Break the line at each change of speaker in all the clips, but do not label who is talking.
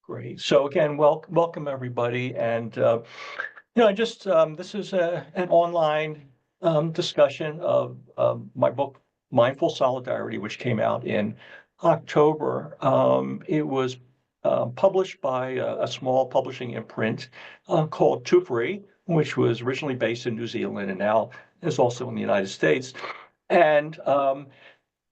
Great. So again, welcome everybody. And this is an online discussion of my book, Mindful Solidarity, which came out in October. It was published by a small publishing imprint called Two Free, which was originally based in New Zealand and now is also in the United States. And want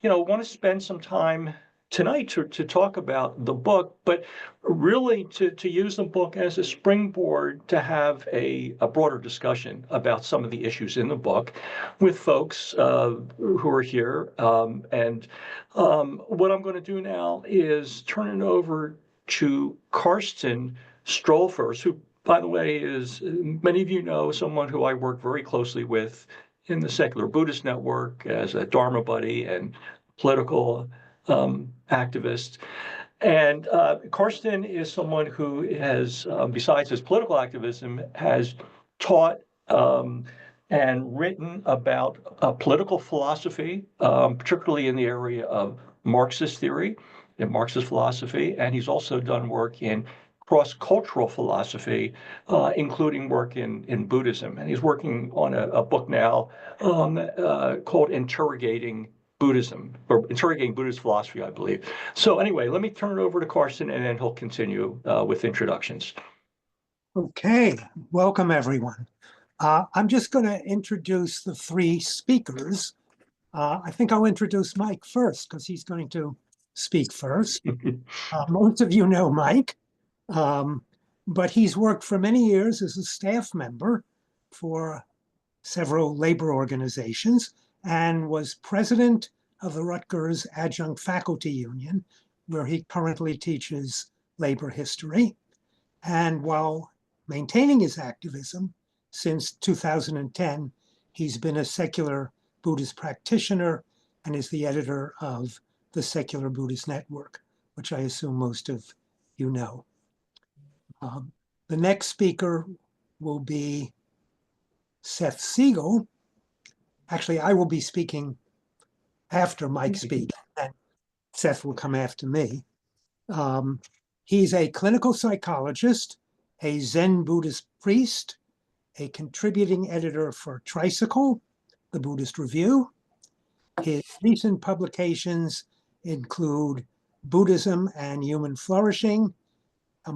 to spend some time tonight to talk about the book, but really to use the book as a springboard to have a broader discussion about some of the issues in the book with folks who are here. What I'm going to do now is turn it over to Karsten Stolfers, who, by the way, is, many of you know, someone who I work very closely with in the Secular Buddhist Network as a Dharma buddy and political activist. And Karsten is someone who has, besides his political activism, has taught and written about political philosophy, particularly in the area of Marxist theory and Marxist philosophy. And he's also done work in cross-cultural philosophy, including work in Buddhism. And he's working on a book now called Interrogating Buddhism, or Interrogating Buddhist Philosophy, I believe. So anyway, let me turn it over to Karsten, and then he'll continue with introductions.
Okay, welcome everyone. I'm just going to introduce the three speakers. I think I'll introduce Mike first because he's going to speak first. Most of you know Mike, but he's worked for many years as a staff member for several labor organizations and was president of the Rutgers Adjunct Faculty Union, where he currently teaches labor history. And while maintaining his activism since 2010, he's been a secular Buddhist practitioner and is the editor of the Secular Buddhist Network, which I assume most of you know. The next speaker will be Seth Siegel. Actually, I will be speaking after Mike speaks, and Seth will come after me. He's a clinical psychologist, a Zen Buddhist priest, a contributing editor for Tricycle, the Buddhist Review. His recent publications include Buddhism and Human Flourishing, a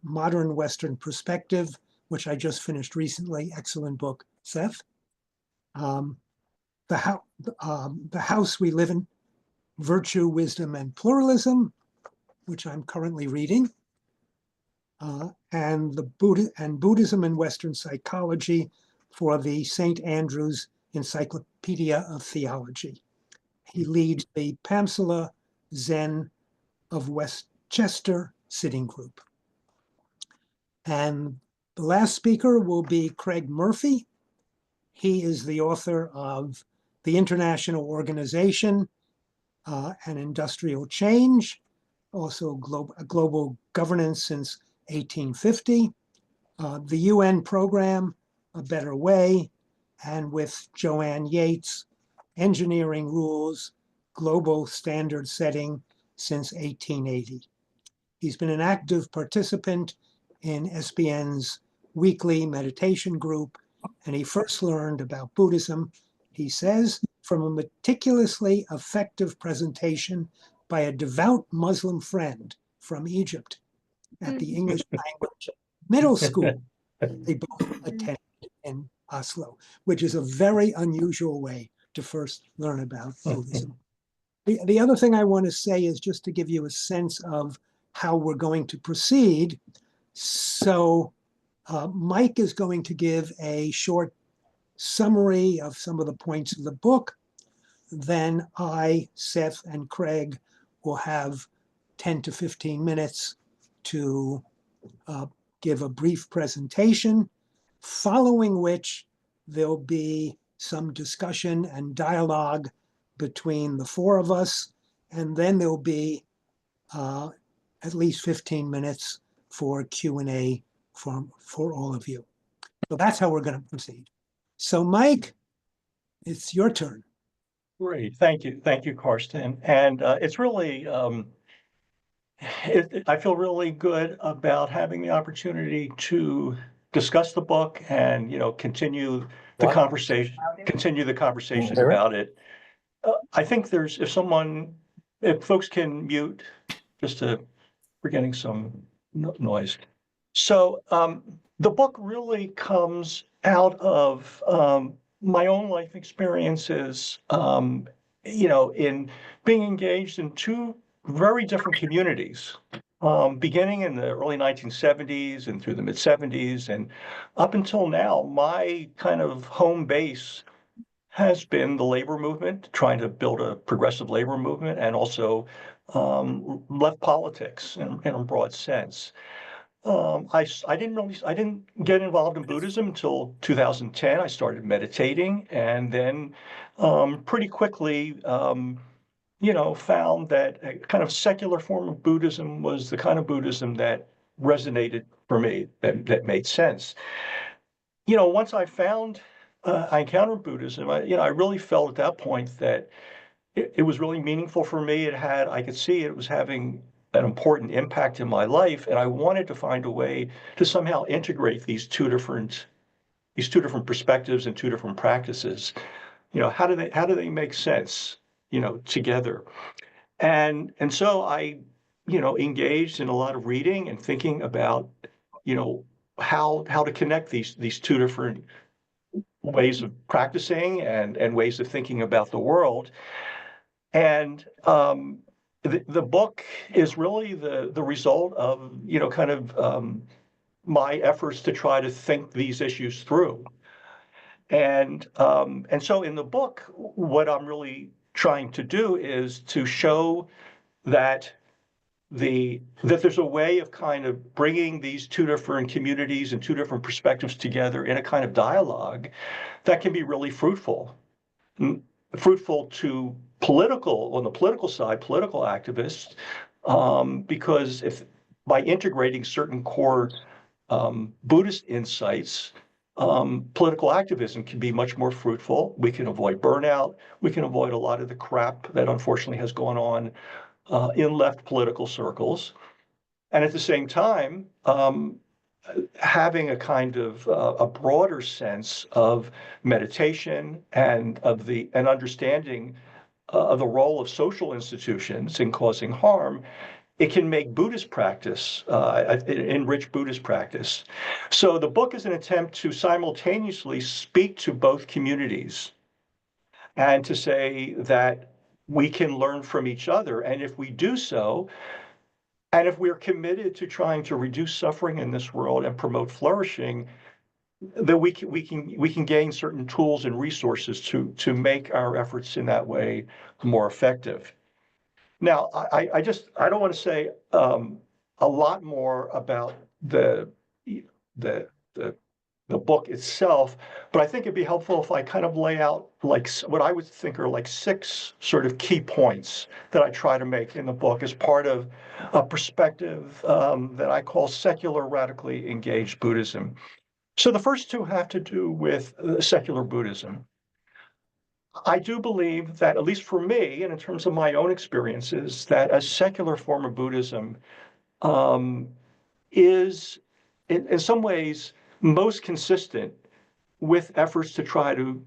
Modern Western Perspective, which I just finished recently. Excellent book, Seth. The House We Live in, Virtue, Wisdom, and Pluralism, which I'm currently reading, and Buddhism and Western Psychology for the St. Andrews Encyclopedia of Theology. He leads the Pamsala Zen of Westchester Sitting Group. And the last speaker will be Craig Murphy. He is the author of The International Organization and Industrial Change, also global governance since 1850, the UN program, A Better Way, and with Joanne Yates, Engineering Rules, Global Standard Setting since 1880. He's been an active participant in SBN's weekly meditation group, and he first learned about Buddhism, he says, from a meticulously effective presentation by a devout Muslim friend from Egypt at the English language middle school they both attended in Oslo, which is a very unusual way to first learn about Buddhism. The other thing I want to say is just to give you a sense of how we're going to proceed. So Mike is going to give a short summary of some of the points of the book. Then I, Seth, and Craig will have 10 to 15 minutes to give a brief presentation, following which there'll be some discussion and dialogue between the four of us, and then there'll be at least 15 minutes for Q&A for all of you. So that's how we're going to proceed. So Mike, it's your turn.
Great. Thank you, Karsten. And it's really I feel really good about having the opportunity to discuss the book and, continue the
What?
conversation
Hear it?
about it. I think if folks can mute, just to, we're getting some noise. So the book really comes out of my own life experiences, in being engaged in two very different communities, beginning in the early 1970s and through the mid 70s. And up until now, my kind of home base has been the labor movement, trying to build a progressive labor movement, and also left politics in a broad sense. I didn't get involved in Buddhism until 2010. I started meditating, and then pretty quickly, found that a kind of secular form of Buddhism was the kind of Buddhism that resonated for me, that made sense. Once I encountered Buddhism, I really felt at that point that it was really meaningful for me. I could see it was having an important impact in my life, and I wanted to find a way to somehow integrate these two different perspectives and two different practices. How do they make sense, together? And so I, engaged in a lot of reading and thinking about, you know, how to connect these two different ways of practicing and ways of thinking about the world. And the book is really the result of, kind of my efforts to try to think these issues through. And so in the book, what I'm really trying to do is to show that that there's a way of kind of bringing these two different communities and two different perspectives together in a kind of dialogue that can be really fruitful. Fruitful to on the political side, political activists, because if by integrating certain core Buddhist insights, political activism can be much more fruitful. We can avoid burnout. We can avoid a lot of the crap that unfortunately has gone on in left political circles. And at the same time, having a kind of a broader sense of meditation and understanding of the role of social institutions in causing harm, it can make Buddhist practice, enrich Buddhist practice. So the book is an attempt to simultaneously speak to both communities and to say that we can learn from each other. And if we do so, and if we're committed to trying to reduce suffering in this world and promote flourishing, then we can gain certain tools and resources to make our efforts in that way more effective. Now, I don't want to say a lot more about the the book itself, but I think it'd be helpful if I kind of lay out like what I would think are like 6 sort of key points that I try to make in the book as part of a perspective that I call secular radically engaged Buddhism. So the first 2 have to do with secular Buddhism. I do believe that, at least for me, and in terms of my own experiences, that a secular form of Buddhism um, is, in some ways, most consistent with efforts to try to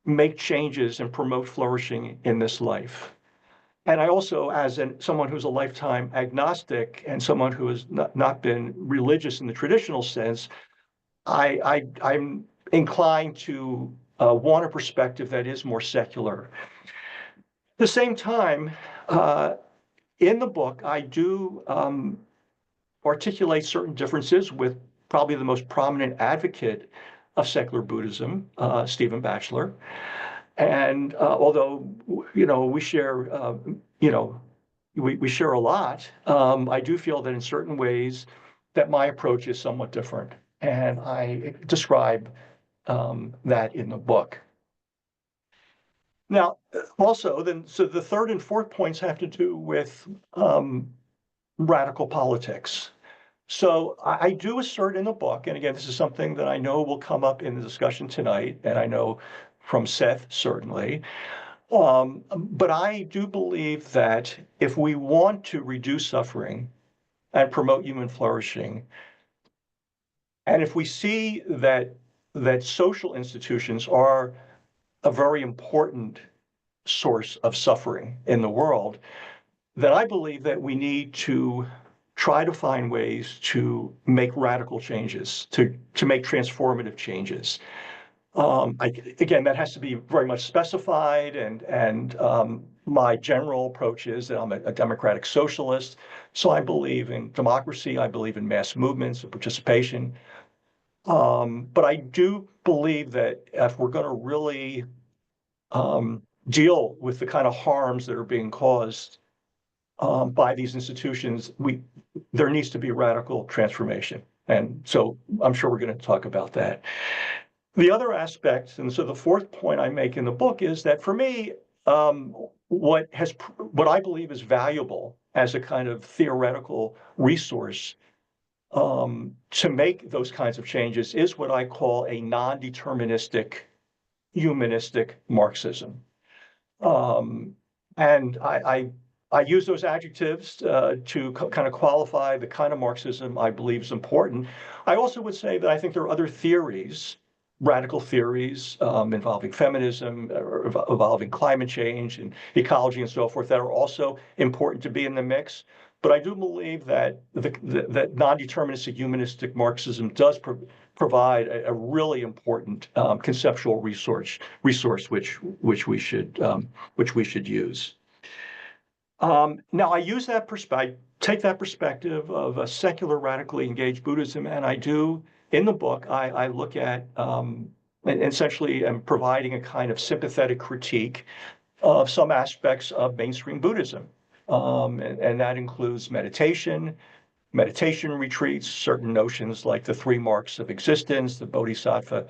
make changes and promote flourishing in this life. And I also, as someone who's a lifetime agnostic and someone who has not been religious in the traditional sense, I'm inclined to want a perspective that is more secular. At the same time, in the book, I do articulate certain differences with probably the most prominent advocate of secular Buddhism, Stephen Batchelor. And although we share we share a lot, I do feel that in certain ways that my approach is somewhat different, and I describe that in the book. Now, also, so the third and fourth points have to do with radical politics. So I do assert in the book, and again, this is something that I know will come up in the discussion tonight, and I know from Seth certainly, But I do believe that if we want to reduce suffering and promote human flourishing, and if we see that social institutions are a very important source of suffering in the world, then I believe that we need to try to find ways to make radical changes, to make transformative changes. Again, that has to be very much specified, and my general approach is that I'm a democratic socialist, so I believe in democracy, I believe in mass movements and participation. But I do believe that if we're going to really deal with the kind of harms that are being caused by these institutions, there needs to be radical transformation. And so I'm sure we're going to talk about that. The other aspect, and so the fourth point I make in the book is that for me, what I believe is valuable as a kind of theoretical resource to make those kinds of changes is what I call a non-deterministic humanistic Marxism. And I use those adjectives to kind of qualify the kind of Marxism I believe is important. I also would say that I think there are other theories, radical theories involving feminism, involving climate change and ecology and so forth that are also important to be in the mix. But I do believe that that non-deterministic humanistic Marxism does provide a really important conceptual resource which we should use. Now, I use that perspective, take that perspective of a secular, radically engaged Buddhism, and I do, in the book, I look at, essentially, I'm providing a kind of sympathetic critique of some aspects of mainstream Buddhism. And that includes meditation retreats, certain notions like the three marks of existence, the Bodhisattva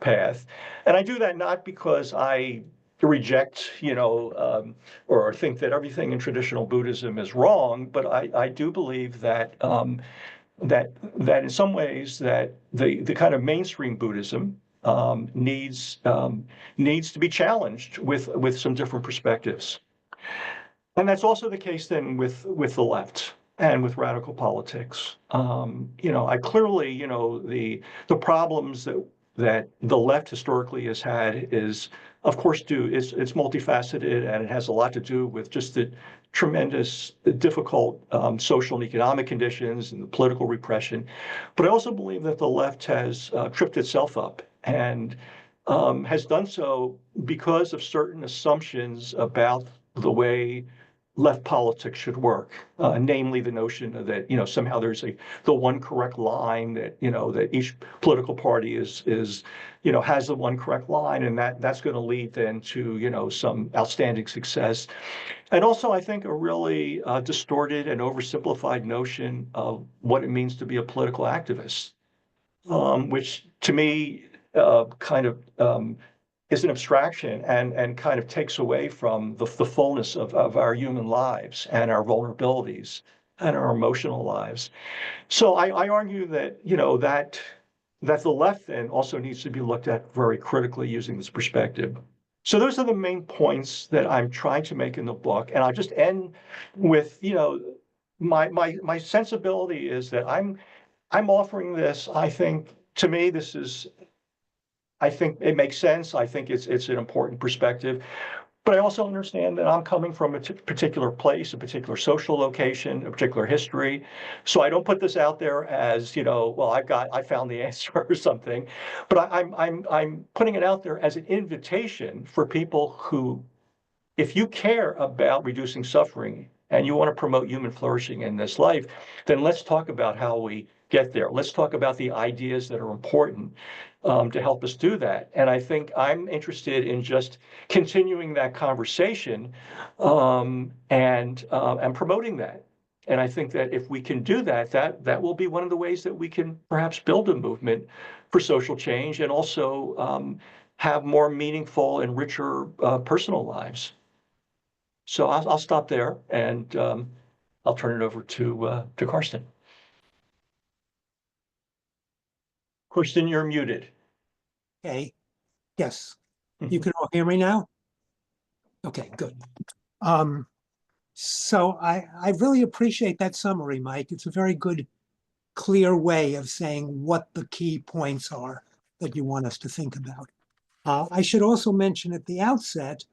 path. And I do that not because I reject, or think that everything in traditional Buddhism is wrong, but I do believe that that in some ways that the kind of mainstream Buddhism needs to be challenged with some different perspectives. And that's also the case then with the left and with radical politics. I clearly, the problems that the left historically has had is, of course, it's multifaceted, and it has a lot to do with just the tremendous, difficult social and economic conditions and the political repression. But I also believe that the left has tripped itself up and has done so because of certain assumptions about the way left politics should work, namely the notion that somehow there's the one correct line, that that each political party is has the one correct line, and that's going to lead then to some outstanding success. And also, I think a really distorted and oversimplified notion of what it means to be a political activist, which to me kind of is an abstraction and kind of takes away from the fullness of our human lives and our vulnerabilities and our emotional lives. So I argue that that the left then also needs to be looked at very critically using this perspective. So those are the main points that I'm trying to make in the book, and I'll just end with my sensibility is that I'm offering this. I think to me I think it makes sense. I think it's an important perspective. But I also understand that I'm coming from a particular place, a particular social location, a particular history. So I don't put this out there as, well, I found the answer or something. But I'm putting it out there as an invitation for people who, if you care about reducing suffering and you want to promote human flourishing in this life, then let's talk about how we get there. Let's talk about the ideas that are important to help us do that. And I think I'm interested in just continuing that conversation and promoting that. And I think that if we can do that, that will be one of the ways that we can perhaps build a movement for social change and also have more meaningful and richer personal lives. So I'll stop there, and I'll turn it over to Karsten. Karsten, you're muted.
Okay. Yes. You can all hear me now? Okay, good. Um, so I really appreciate that summary, Mike. It's a very good, clear way of saying what the key points are that you want us to think about. I should also mention at the outset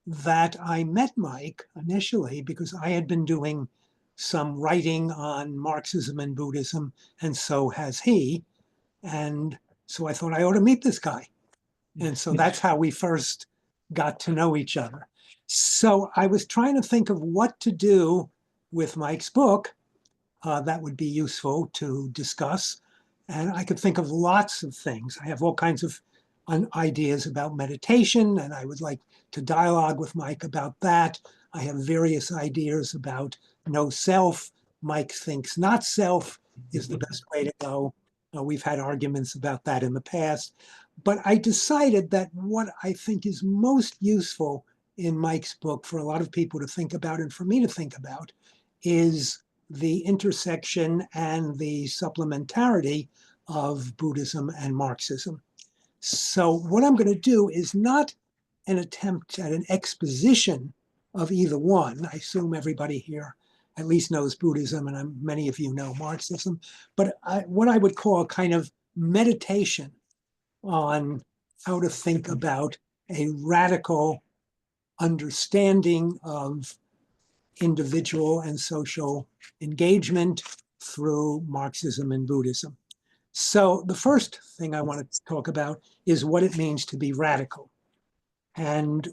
that I met Mike initially because I had been doing some writing on Marxism and Buddhism, and so has he. And so I thought I ought to meet this guy. And so that's how we first got to know each other. So I was trying to think of what to do with Mike's book that would be useful to discuss. And I could think of lots of things. I have all kinds of ideas about meditation, and I would like to dialogue with Mike about that. I have various ideas about no self. Mike thinks not self is the best way to go. We've had arguments about that in the past. But I decided that what I think is most useful in Mike's book for a lot of people to think about and for me to think about is the intersection and the supplementarity of Buddhism and Marxism. So what I'm going to do is not an attempt at an exposition of either one. I assume everybody here at least knows Buddhism, and many of you know Marxism, but what I would call a kind of meditation on how to think about a radical understanding of individual and social engagement through Marxism and Buddhism. So the first thing I want to talk about is what it means to be radical. And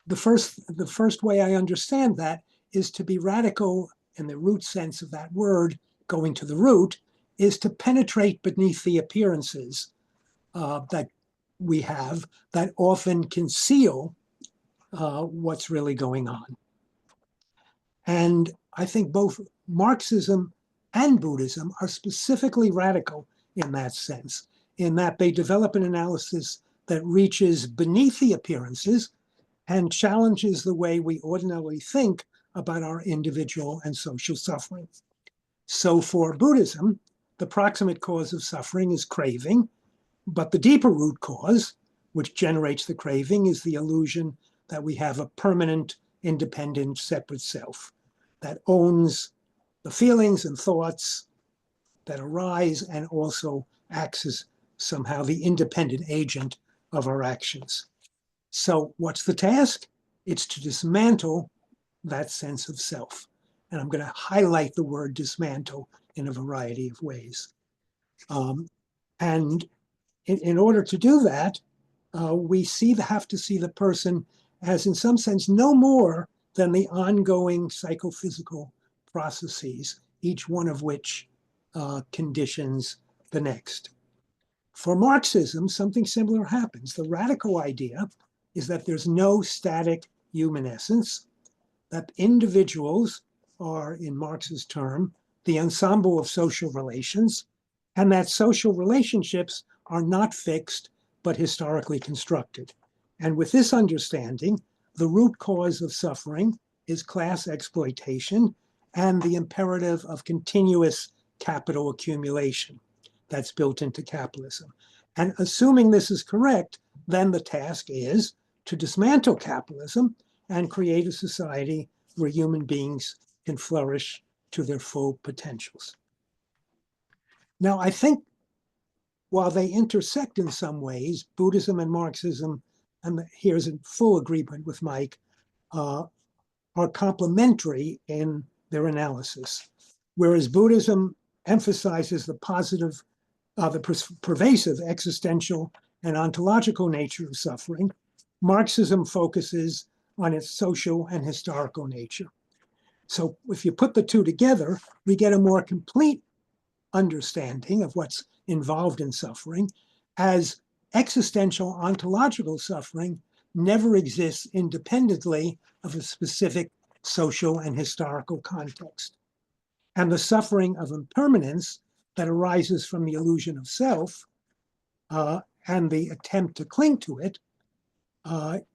the first way I understand that is to be radical in the root sense of that word, going to the root, is to penetrate beneath the appearances that we have that often conceal what's really going on. And I think both Marxism and Buddhism are specifically radical in that sense, in that they develop an analysis that reaches beneath the appearances and challenges the way we ordinarily think about our individual and social suffering. So for Buddhism, the proximate cause of suffering is craving, but the deeper root cause, which generates the craving, is the illusion that we have a permanent, independent, separate self that owns the feelings and thoughts that arise and also acts as somehow the independent agent of our actions. So what's the task? It's to dismantle that sense of self. And I'm going to highlight the word dismantle in a variety of ways. And in order to do that, we have to see the person as, in some sense, no more than the ongoing psychophysical processes, each one of which conditions the next. For Marxism, something similar happens. The radical idea is that there's no static human essence, that individuals are, in Marx's term, the ensemble of social relations, and that social relationships are not fixed, but historically constructed. And with this understanding, the root cause of suffering is class exploitation and the imperative of continuous capital accumulation that's built into capitalism. And assuming this is correct, then the task is to dismantle capitalism and create a society where human beings can flourish to their full potentials. Now, I think while they intersect in some ways, Buddhism and Marxism, and here's in full agreement with Mike, are complementary in their analysis. Whereas Buddhism emphasizes the positive, the pervasive existential and ontological nature of suffering, Marxism focuses on its social and historical nature. So if you put the two together, we get a more complete understanding of what's involved in suffering, as existential ontological suffering never exists independently of a specific social and historical context. And the suffering of impermanence that arises from the illusion of self and the attempt to cling to it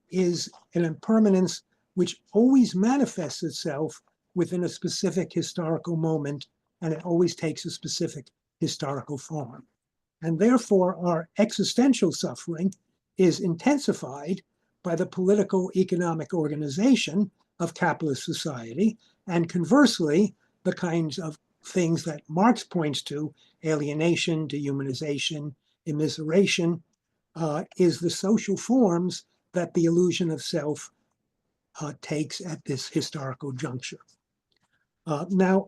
is an impermanence which always manifests itself within a specific historical moment, and it always takes a specific historical form. And therefore, our existential suffering is intensified by the political economic organization of capitalist society, and conversely, the kinds of things that Marx points to, alienation, dehumanization, immiseration, is the social forms that the illusion of self takes at this historical juncture. Now,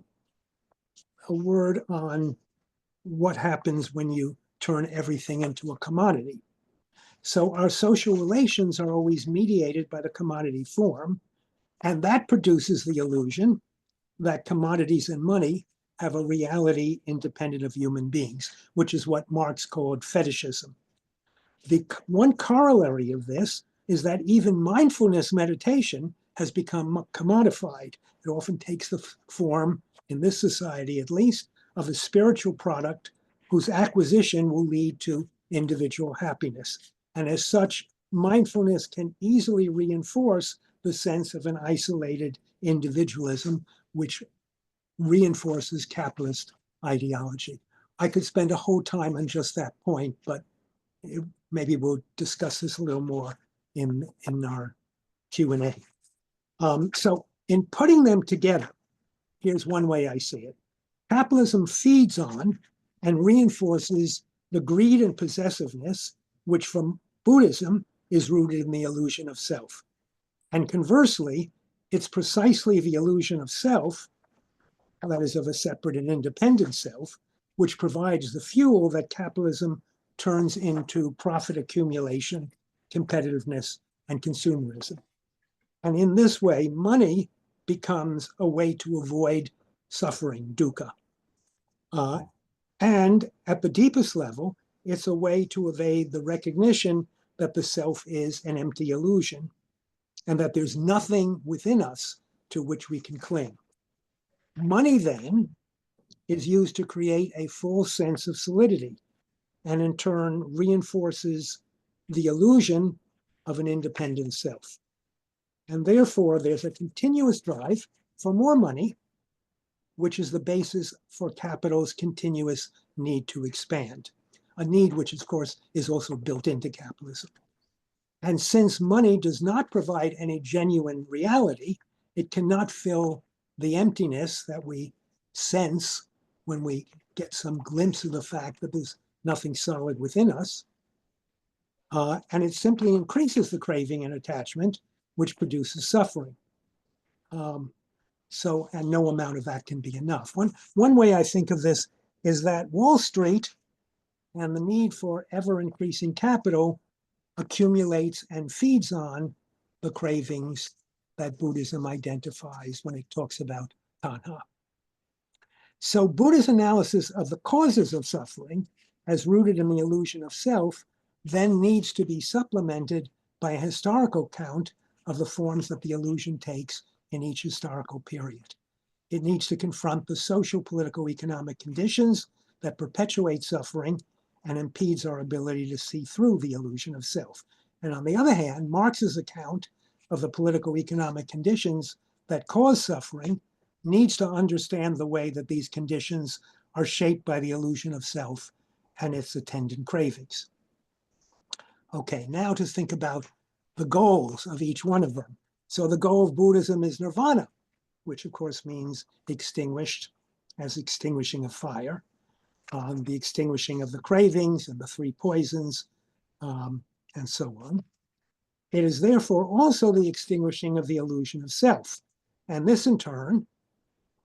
a word on what happens when you turn everything into a commodity. So our social relations are always mediated by the commodity form, and that produces the illusion that commodities and money have a reality independent of human beings, which is what Marx called fetishism. The one corollary of this is that even mindfulness meditation has become commodified. It often takes the form, in this society at least, of a spiritual product whose acquisition will lead to individual happiness. And as such, mindfulness can easily reinforce the sense of an isolated individualism, which reinforces capitalist ideology. I could spend a whole time on just that point, but maybe we'll discuss this a little more in our Q&A. So in putting them together, here's one way I see it. Capitalism feeds on and reinforces the greed and possessiveness, which from Buddhism is rooted in the illusion of self. And conversely, it's precisely the illusion of self, that is of a separate and independent self, which provides the fuel that capitalism turns into profit accumulation, competitiveness, and consumerism. And in this way, money becomes a way to avoid suffering, dukkha. And at the deepest level, it's a way to evade the recognition that the self is an empty illusion and that there's nothing within us to which we can cling. Money then is used to create a false sense of solidity and in turn reinforces the illusion of an independent self. And therefore, there's a continuous drive for more money, which is the basis for capital's continuous need to expand, a need which, of course, is also built into capitalism. And since money does not provide any genuine reality, it cannot fill the emptiness that we sense when we get some glimpse of the fact that there's nothing solid within us. And it simply increases the craving and attachment, which produces suffering. And no amount of that can be enough. One way I think of this is that Wall Street and the need for ever-increasing capital accumulates and feeds on the cravings that Buddhism identifies when it talks about tanha. So Buddha's analysis of the causes of suffering, as rooted in the illusion of self, then needs to be supplemented by a historical count of the forms that the illusion takes in each historical period. It needs to confront the social, political, economic conditions that perpetuate suffering and impedes our ability to see through the illusion of self. And on the other hand, Marx's account of the political economic conditions that cause suffering needs to understand the way that these conditions are shaped by the illusion of self and its attendant cravings. Okay, now to think about the goals of each one of them. So the goal of Buddhism is nirvana, which of course means extinguished, as extinguishing a fire, the extinguishing of the cravings and the three poisons, and so on. It is therefore also the extinguishing of the illusion of self. And this in turn,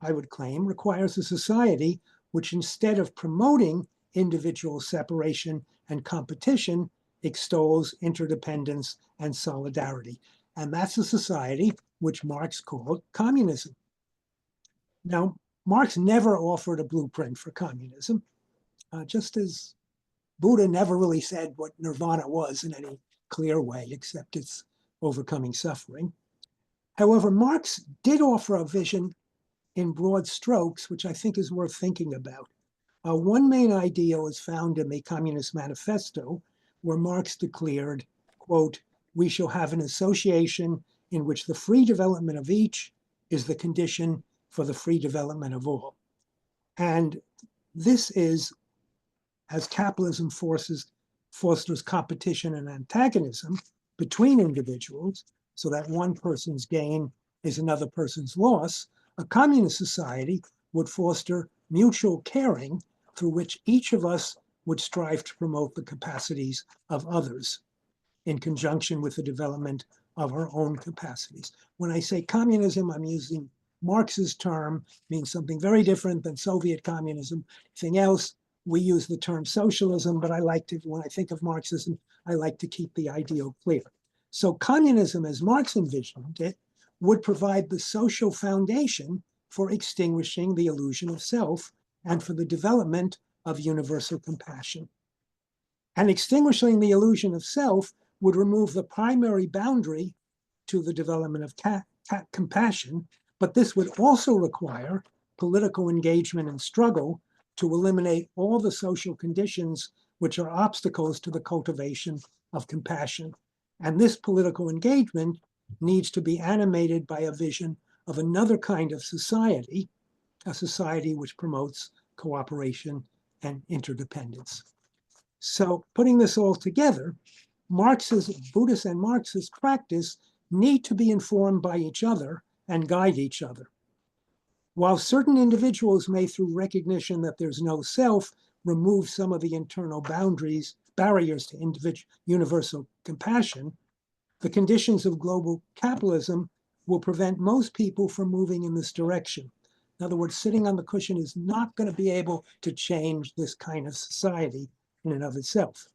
I would claim, requires a society which instead of promoting individual separation and competition, extols interdependence and solidarity. And that's a society which Marx called communism. Now, Marx never offered a blueprint for communism, just as Buddha never really said what nirvana was in any clear way, except it's overcoming suffering. However, Marx did offer a vision in broad strokes, which I think is worth thinking about. One main ideal is found in the Communist Manifesto, where Marx declared, quote, "We shall have an association in which the free development of each is the condition for the free development of all." And this is, as capitalism fosters competition and antagonism, between individuals, so that one person's gain is another person's loss, a communist society would foster mutual caring through which each of us would strive to promote the capacities of others in conjunction with the development of our own capacities. When I say communism, I'm using Marx's term, means something very different than Soviet communism. Anything else, we use the term socialism, but I like to, when I think of Marxism, I like to keep the ideal clear. So communism, as Marx envisioned it, would provide the social foundation for extinguishing the illusion of self and for the development of universal compassion. And extinguishing the illusion of self would remove the primary boundary to the development of compassion, but this would also require political engagement and struggle to eliminate all the social conditions which are obstacles to the cultivation of compassion. And this political engagement needs to be animated by a vision of another kind of society, a society which promotes cooperation and interdependence. So putting this all together, Buddhist and Marxist practice need to be informed by each other and guide each other. While certain individuals may, through recognition that there's no self, remove some of the internal barriers to universal compassion, the conditions of global capitalism will prevent most people from moving in this direction. In other words, sitting on the cushion is not going to be able to change this kind of society in and of itself.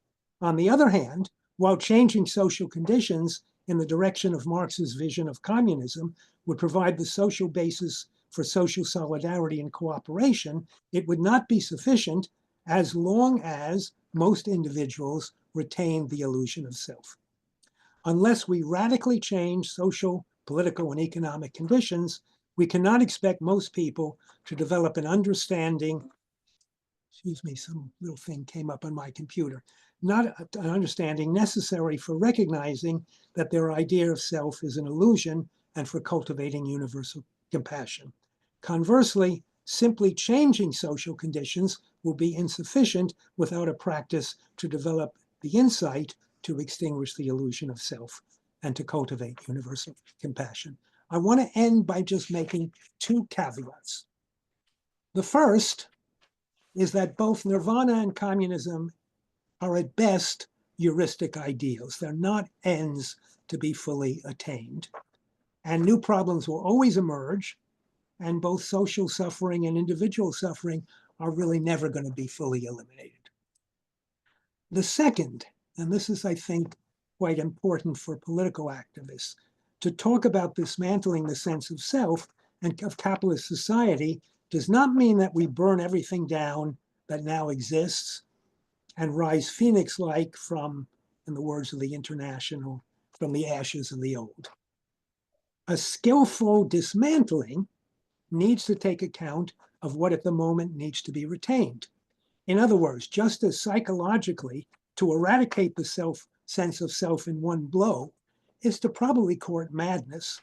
On the other hand, while changing social conditions in the direction of Marx's vision of communism would provide the social basis for social solidarity and cooperation, it would not be sufficient as long as most individuals retain the illusion of self. Unless we radically change social, political, and economic conditions, we cannot expect most people to develop an understanding. Excuse me, some little thing came up on my computer. Not an understanding necessary for recognizing that their idea of self is an illusion and for cultivating universal compassion. Conversely, simply changing social conditions will be insufficient without a practice to develop the insight to extinguish the illusion of self and to cultivate universal compassion. I want to end by just making two caveats. The first is that both nirvana and communism are at best heuristic ideals. They're not ends to be fully attained. And new problems will always emerge, and both social suffering and individual suffering are really never going to be fully eliminated. The second, and this is, I think, quite important for political activists, to talk about dismantling the sense of self and of capitalist society does not mean that we burn everything down that now exists and rise phoenix-like from, in the words of the International, from the ashes of the old. A skillful dismantling needs to take account of what at the moment needs to be retained. In other words, just as psychologically, to eradicate the sense of self in one blow is to probably court madness.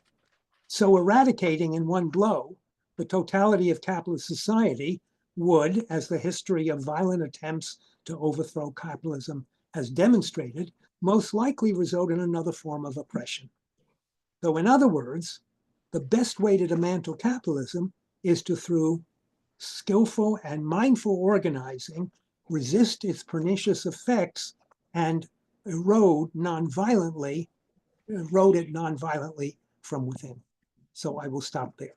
So eradicating in one blow the totality of capitalist society would, as the history of violent attempts to overthrow capitalism has demonstrated, most likely result in another form of oppression. So in other words, the best way to dismantle capitalism is to, through skillful and mindful organizing, resist its pernicious effects and erode it nonviolently from within. So I will stop there.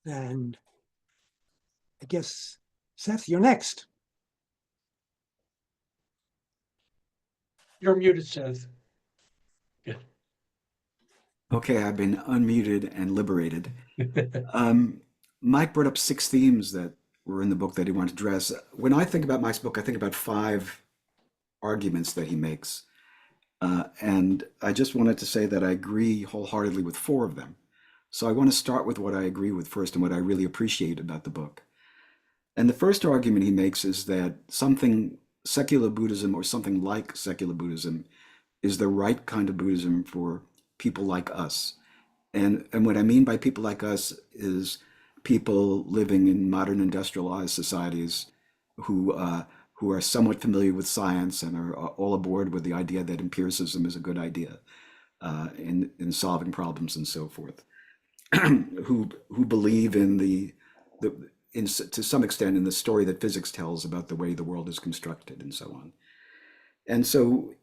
And I guess, Seth, you're next.
You're muted, Seth. Yeah.
Okay, I've been unmuted and liberated. Mike brought up 6 themes that were in the book that he wanted to address. When I think about Mike's book, I think about 5 arguments that he makes. And I just wanted to say that I agree wholeheartedly with 4 of them. So I want to start with what I agree with first and what I really appreciate about the book. And the first argument he makes is that something secular Buddhism or something like secular Buddhism is the right kind of Buddhism for people like us. And what I mean by people like us is people living in modern industrialized societies who who are somewhat familiar with science and are all aboard with the idea that empiricism is a good idea in solving problems and so forth, who believe in to some extent in the story that physics tells about the way the world is constructed and so on. And so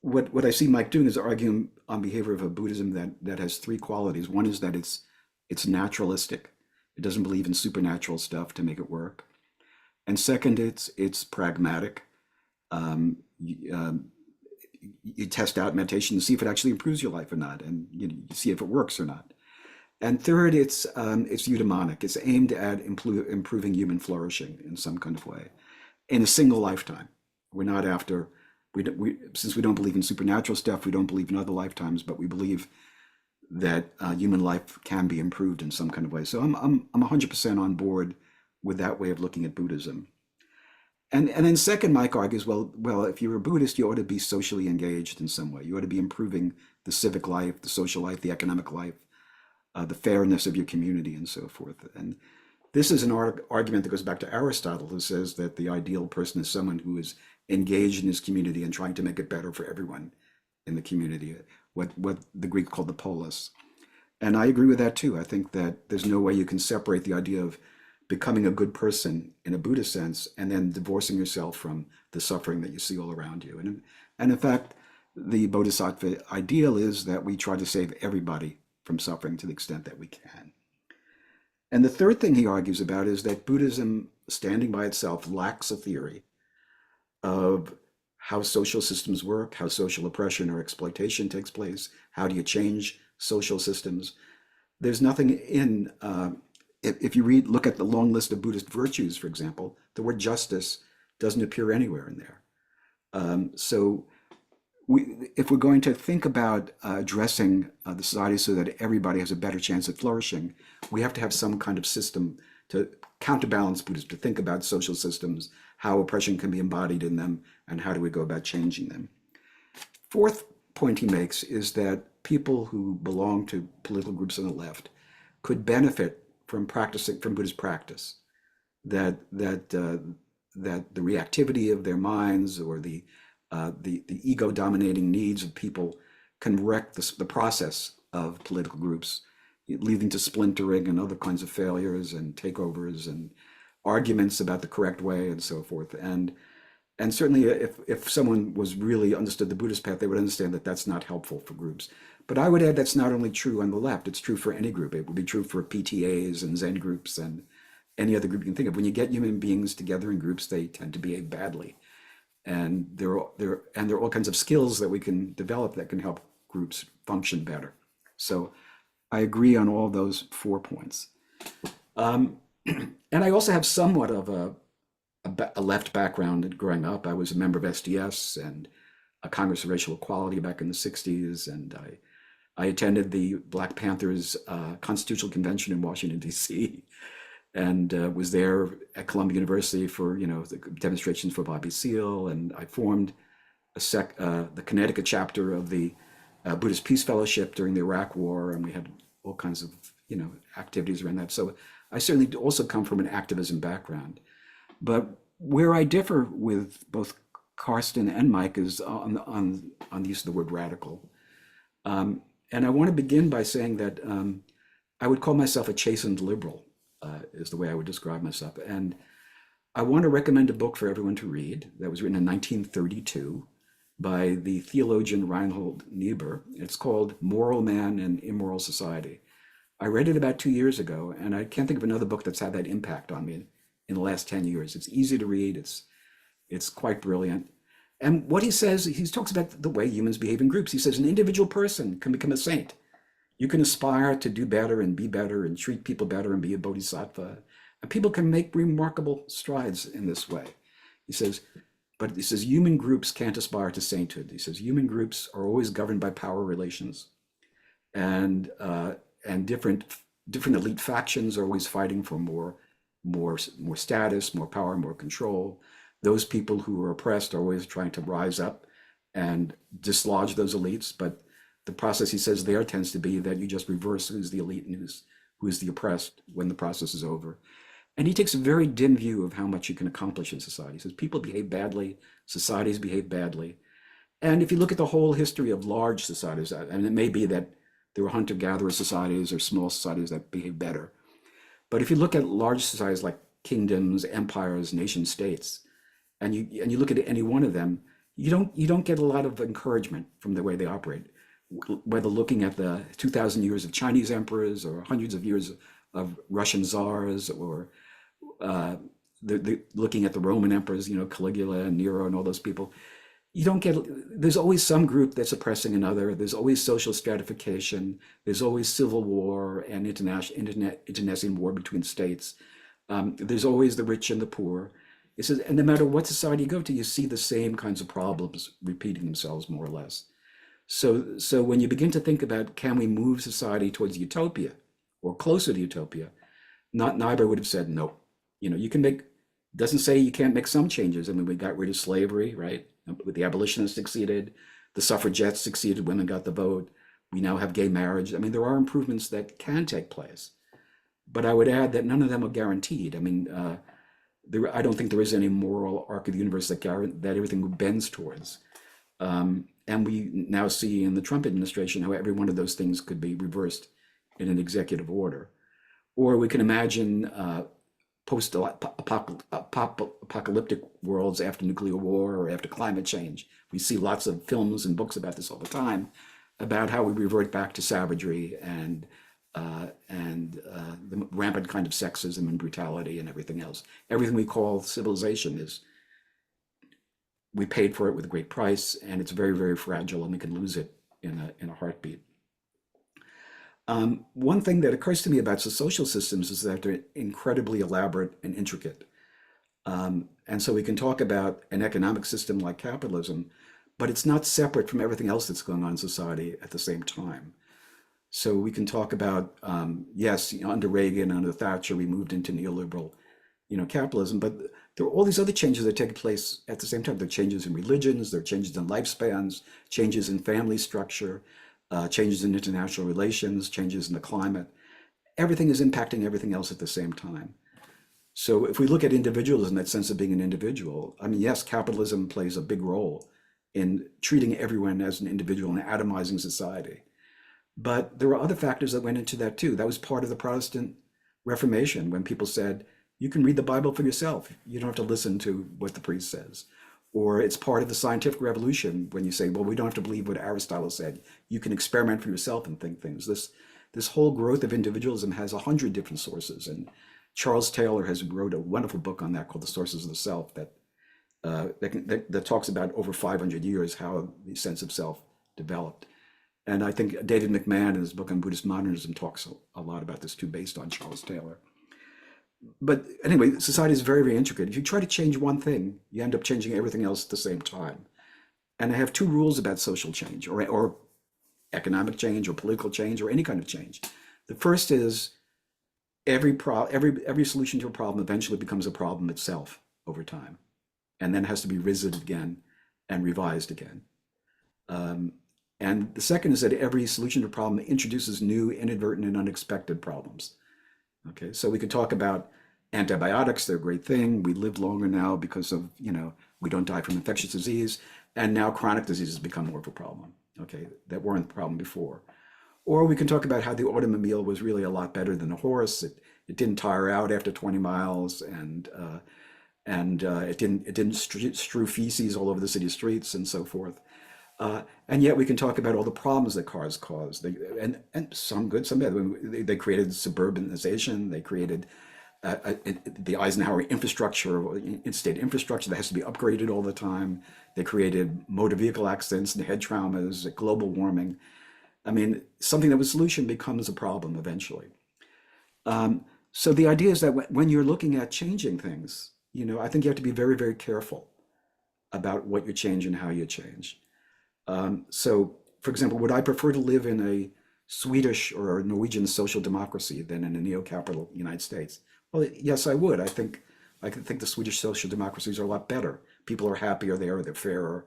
what I see Mike doing is arguing on behalf of a Buddhism that has three qualities. One is that it's naturalistic. It doesn't believe in supernatural stuff to make it work. And second, it's pragmatic. You test out meditation to see if it actually improves your life or not, and you see if it works or not. And third, it's eudaimonic. It's aimed at improving human flourishing in some kind of way, in a single lifetime. We're not after, since we don't believe in supernatural stuff, we don't believe in other lifetimes, but we believe that human life can be improved in some kind of way. So I'm 100% on board with that way of looking at Buddhism. And then second, Mike argues, well, if you're a Buddhist, you ought to be socially engaged in some way. You ought to be improving the civic life, the social life, the economic life, the fairness of your community and so forth. And this is an argument that goes back to Aristotle, who says that the ideal person is someone who is engaged in his community and trying to make it better for everyone in the community, what the Greeks called the polis. And I agree with that too. I think that there's no way you can separate the idea of becoming a good person in a Buddhist sense and then divorcing yourself from the suffering that you see all around you. And in fact, the Bodhisattva ideal is that we try to save everybody from suffering to the extent that we can. And the third thing he argues about is that Buddhism, standing by itself, lacks a theory of how social systems work, how social oppression or exploitation takes place, how do you change social systems. There's nothing in, if you look at the long list of Buddhist virtues, for example, the word justice doesn't appear anywhere in there. So if we're going to think about addressing the society so that everybody has a better chance at flourishing, we have to have some kind of system to counterbalance Buddhism, to think about social systems, how oppression can be embodied in them, and how do we go about changing them. Fourth point he makes is that people who belong to political groups on the left could benefit from Buddhist practice, that the reactivity of their minds or the ego-dominating needs of people can wreck the process of political groups, leading to splintering and other kinds of failures and takeovers and arguments about the correct way and so forth. And certainly if someone was really understood the Buddhist path, they would understand that that's not helpful for groups. But I would add that's not only true on the left, it's true for any group. It would be true for PTAs and Zen groups and any other group you can think of. When you get human beings together in groups, they tend to behave badly. And there are all kinds of skills that we can develop that can help groups function better. So I agree on all those 4 points. And I also have somewhat of a left background growing up. I was a member of SDS and a Congress of Racial Equality back in the 60s. And I attended the Black Panthers Constitutional Convention in Washington, D.C. and was there at Columbia University for, the demonstrations for Bobby Seale. And I formed the Connecticut chapter of the Buddhist Peace Fellowship during the Iraq War. And we had all kinds of, activities around that. So I certainly also come from an activism background. But where I differ with both Karsten and Mike is on the use of the word radical. And I want to begin by saying that I would call myself a chastened liberal, is the way I would describe myself. And I want to recommend a book for everyone to read that was written in 1932 by the theologian Reinhold Niebuhr. It's called Moral Man and Immoral Society. I read it about 2 years ago, and I can't think of another book that's had that impact on me in the last 10 years. It's easy to read. It's quite brilliant. And what he says, he talks about the way humans behave in groups. He says an individual person can become a saint. You can aspire to do better and be better and treat people better and be a bodhisattva. And people can make remarkable strides in this way. He says, but he says human groups can't aspire to sainthood. He says human groups are always governed by power relations. And different elite factions are always fighting for more status, more power, more control. Those people who are oppressed are always trying to rise up and dislodge those elites. But the process, he says, there tends to be that you just reverse who's the elite and who's the oppressed when the process is over. And he takes a very dim view of how much you can accomplish in society. He says people behave badly, societies behave badly. And if you look at the whole history of large societies, and it may be that there were hunter-gatherer societies or small societies that behave better. But if you look at large societies like kingdoms, empires, nation states, and you look at any one of them, you don't get a lot of encouragement from the way they operate. Whether looking at the 2,000 years of Chinese emperors or hundreds of years of Russian czars, or looking at the Roman emperors, Caligula and Nero and all those people, you don't get, there's always some group that's oppressing another. There's always social stratification. There's always civil war and internecine war between states. There's always the rich and the poor. It says, and no matter what society you go to, you see the same kinds of problems repeating themselves more or less. So when you begin to think about, can we move society towards utopia or closer to utopia, Niebuhr would have said, no. You can make, doesn't say you can't make some changes. I mean, we got rid of slavery, right? The abolitionists succeeded, the suffragettes succeeded, women got the vote. We now have gay marriage. I mean, there are improvements that can take place. But I would add that none of them are guaranteed. I mean, I don't think there is any moral arc of the universe that everything bends towards. And we now see in the Trump administration how every one of those things could be reversed in an executive order. Or we can imagine post-apocalyptic worlds after nuclear war or after climate change. We see lots of films and books about this all the time, about how we revert back to savagery and the rampant kind of sexism and brutality and everything else. Everything we call civilization we paid for it with a great price, and it's very, very fragile, and we can lose it in a heartbeat. One thing that occurs to me about the social systems is that they're incredibly elaborate and intricate. And so we can talk about an economic system like capitalism, but it's not separate from everything else that's going on in society at the same time. So we can talk about, yes, under Reagan, under Thatcher, we moved into neoliberal, capitalism, but there are all these other changes that take place at the same time. There are changes in religions, there are changes in lifespans, changes in family structure, changes in international relations, changes in the climate. Everything is impacting everything else at the same time. So if we look at individualism, that sense of being an individual, I mean, yes, capitalism plays a big role in treating everyone as an individual and atomizing society. But there were other factors that went into that too. That was part of the Protestant Reformation, when people said, you can read the Bible for yourself. You don't have to listen to what the priest says. Or it's part of the scientific revolution when you say, well, we don't have to believe what Aristotle said. You can experiment for yourself and think things. This whole growth of individualism has 100 different sources. And Charles Taylor has wrote a wonderful book on that called The Sources of the Self that talks about over 500 years how the sense of self developed. And I think David McMahon in his book on Buddhist modernism talks a lot about this too, based on Charles Taylor. But anyway, society is very, very intricate. If you try to change one thing, you end up changing everything else at the same time. And I have two rules about social change or economic change or political change or any kind of change. The first is every solution to a problem eventually becomes a problem itself over time, and then has to be revisited again and revised again. And the second is that every solution to a problem introduces new, inadvertent, and unexpected problems. Okay, so we could talk about antibiotics, they're a great thing. We live longer now because of, we don't die from infectious disease. And now chronic diseases become more of a problem, okay, that weren't the problem before. Or we can talk about how the automobile was really a lot better than a horse. It didn't tire out after 20 miles, and it didn't strew feces all over the city streets and so forth. And yet we can talk about all the problems that cars caused, and some good, some bad. They created suburbanization. They created the Eisenhower infrastructure, interstate infrastructure that has to be upgraded all the time. They created motor vehicle accidents and head traumas, global warming. I mean, something that was a solution becomes a problem eventually. So the idea is that when you're looking at changing things, I think you have to be very, very careful about what you change and how you change. So, for example, would I prefer to live in a Swedish or a Norwegian social democracy than in a neo-capital United States? Well, yes, I would. I think the Swedish social democracies are a lot better. People are happier there, they're fairer,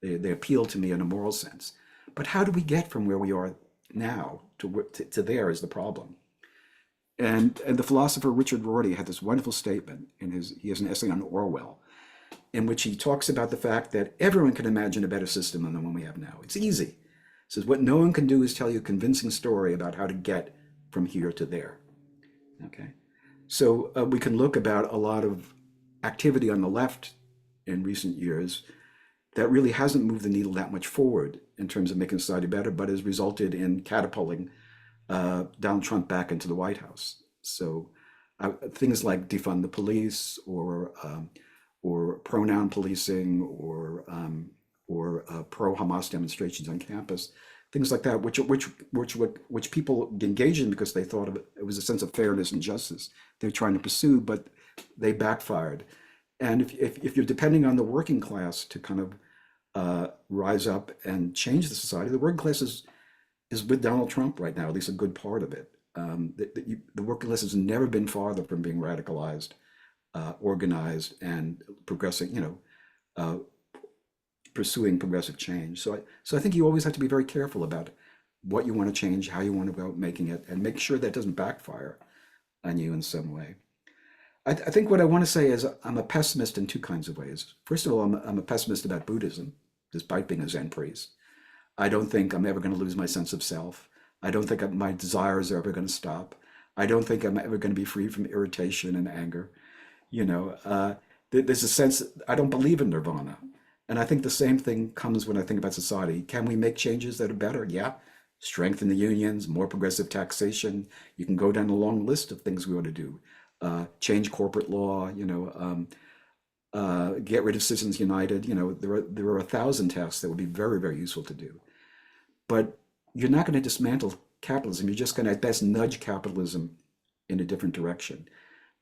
they appeal to me in a moral sense. But how do we get from where we are now to there is the problem. And the philosopher Richard Rorty had this wonderful statement he has an essay on Orwell, in which he talks about the fact that everyone can imagine a better system than the one we have now. It's easy. He says, what no one can do is tell you a convincing story about how to get from here to there. Okay. So we can look about a lot of activity on the left in recent years that really hasn't moved the needle that much forward in terms of making society better, but has resulted in catapulting Donald Trump back into the White House. So things like defund the police, or pronoun policing, or pro-Hamas demonstrations on campus, things like that, which people engaged in because they thought it was a sense of fairness and justice they're trying to pursue, but they backfired. And if you're depending on the working class to kind of rise up and change the society, the working class is with Donald Trump right now, at least a good part of it. The working class has never been farther from being radicalized, organized, and progressing, pursuing progressive change. So I think you always have to be very careful about what you want to change, how you want to go about making it, and make sure that doesn't backfire on you in some way. I think what I want to say is I'm a pessimist in two kinds of ways. First of all, I'm a pessimist about Buddhism, despite being a Zen priest. I don't think I'm ever going to lose my sense of self. I don't think my desires are ever going to stop. I don't think I'm ever going to be free from irritation and anger. There's a sense, I don't believe in nirvana. And I think the same thing comes when I think about society. Can we make changes that are better? Yeah. Strengthen the unions, more progressive taxation. You can go down a long list of things we ought to do. Change corporate law, get rid of Citizens United. There are 1,000 tasks that would be very, very useful to do. But you're not going to dismantle capitalism. You're just going to, at best, nudge capitalism in a different direction.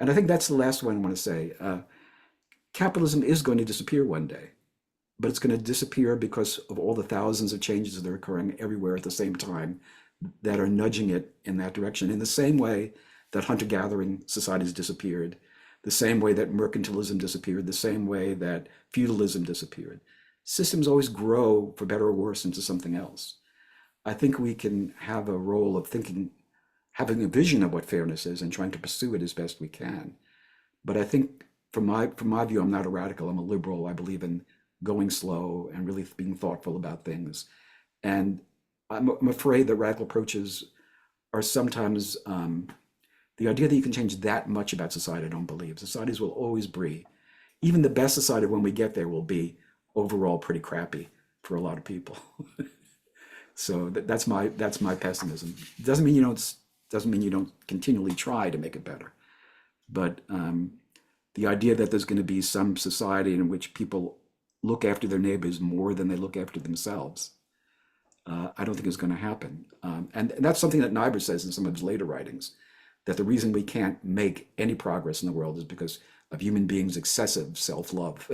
And I think that's the last one I want to say. Capitalism is going to disappear one day, but it's going to disappear because of all the thousands of changes that are occurring everywhere at the same time that are nudging it in that direction. In the same way that hunter-gathering societies disappeared, the same way that mercantilism disappeared, the same way that feudalism disappeared. Systems always grow, for better or worse, into something else. I think we can have a role of thinking, having a vision of what fairness is and trying to pursue it as best we can. But I think from my view, I'm not a radical, I'm a liberal. I believe in going slow and really being thoughtful about things. And I'm afraid that radical approaches are sometimes, the idea that you can change that much about society, I don't believe. Societies will always be, even the best society when we get there will be overall pretty crappy for a lot of people. So that's my pessimism. Doesn't mean you don't continually try to make it better. But the idea that there's going to be some society in which people look after their neighbors more than they look after themselves, I don't think is going to happen. And that's something that Niebuhr says in some of his later writings, that the reason we can't make any progress in the world is because of human beings' excessive self-love.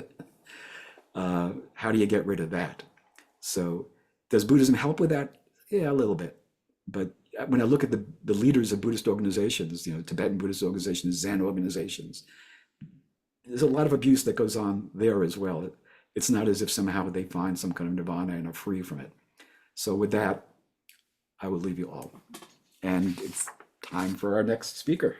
How do you get rid of that? So does Buddhism help with that? Yeah, a little bit. But when I look at the leaders of Buddhist organizations, Tibetan Buddhist organizations, Zen organizations, there's a lot of abuse that goes on there as well. It's not as if somehow they find some kind of nirvana and are free from it. So with that, I will leave you all. And it's time for our next speaker.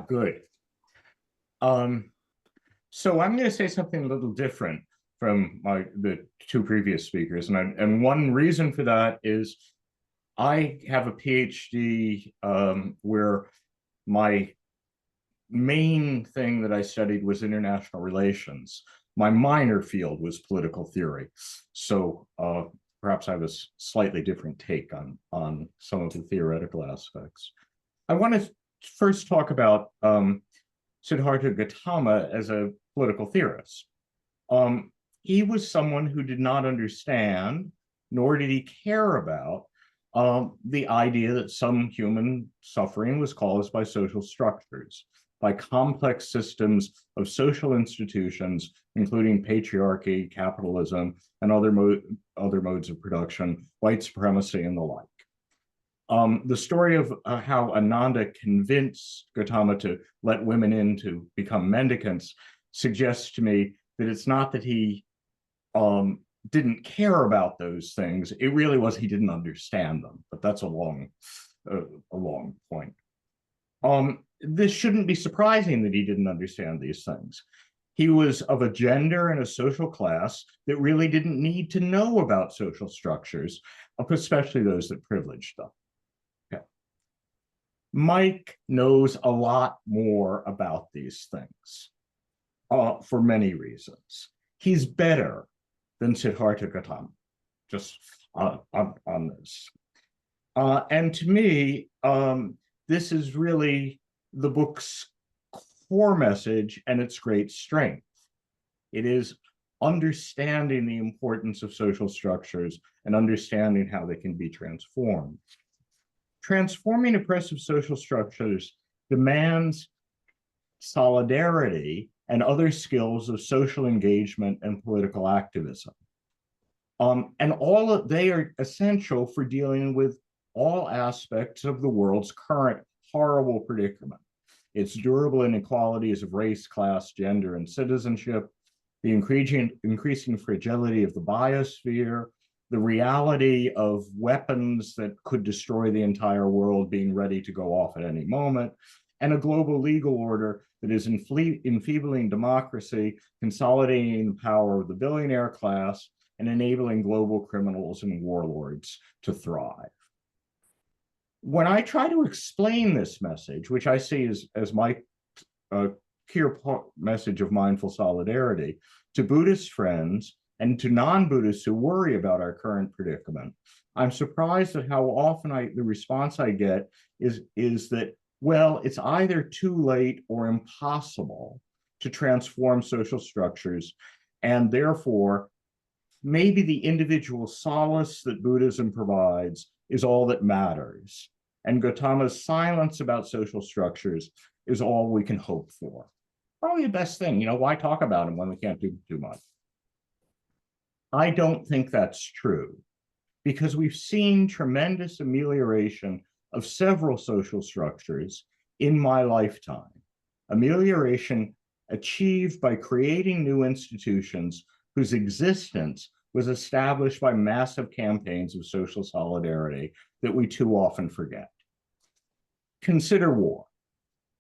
Good. So I'm going to say something a little different from the two previous speakers, and one reason for that is I have a PhD where my main thing that I studied was international relations. My minor field was political theory, so perhaps I have a slightly different take on some of the theoretical aspects. I want to first talk about Siddhartha Gautama as a political theorist. He was someone who did not understand, nor did he care about, the idea that some human suffering was caused by social structures, by complex systems of social institutions, including patriarchy, capitalism, and other modes of production, white supremacy, and the like. The story of how Ananda convinced Gautama to let women in to become mendicants suggests to me that it's not that he didn't care about those things. It really was he didn't understand them, but that's a long point. This shouldn't be surprising that he didn't understand these things. He was of a gender and a social class that really didn't need to know about social structures, especially those that privileged them. Okay. Mike knows a lot more about these things for many reasons. He's better than Siddhartha Gautama, just on this. And to me, this is really the book's core message and its great strength. It is understanding the importance of social structures and understanding how they can be transformed. Transforming oppressive social structures demands solidarity and other skills of social engagement and political activism. And they are essential for dealing with all aspects of the world's current horrible predicament. Its durable inequalities of race, class, gender, and citizenship, the increasing fragility of the biosphere, the reality of weapons that could destroy the entire world being ready to go off at any moment, and a global legal order that is enfeebling democracy, consolidating the power of the billionaire class, and enabling global criminals and warlords to thrive. When I try to explain this message, which I see as my key message of mindful solidarity, to Buddhist friends and to non-Buddhists who worry about our current predicament, I'm surprised at how often the response I get is that, well, it's either too late or impossible to transform social structures, and therefore, maybe the individual solace that Buddhism provides is all that matters. And Gautama's silence about social structures is all we can hope for. Probably the best thing, why talk about them when we can't do too much? I don't think that's true, because we've seen tremendous amelioration of several social structures in my lifetime. Amelioration achieved by creating new institutions whose existence was established by massive campaigns of social solidarity that we too often forget. Consider war.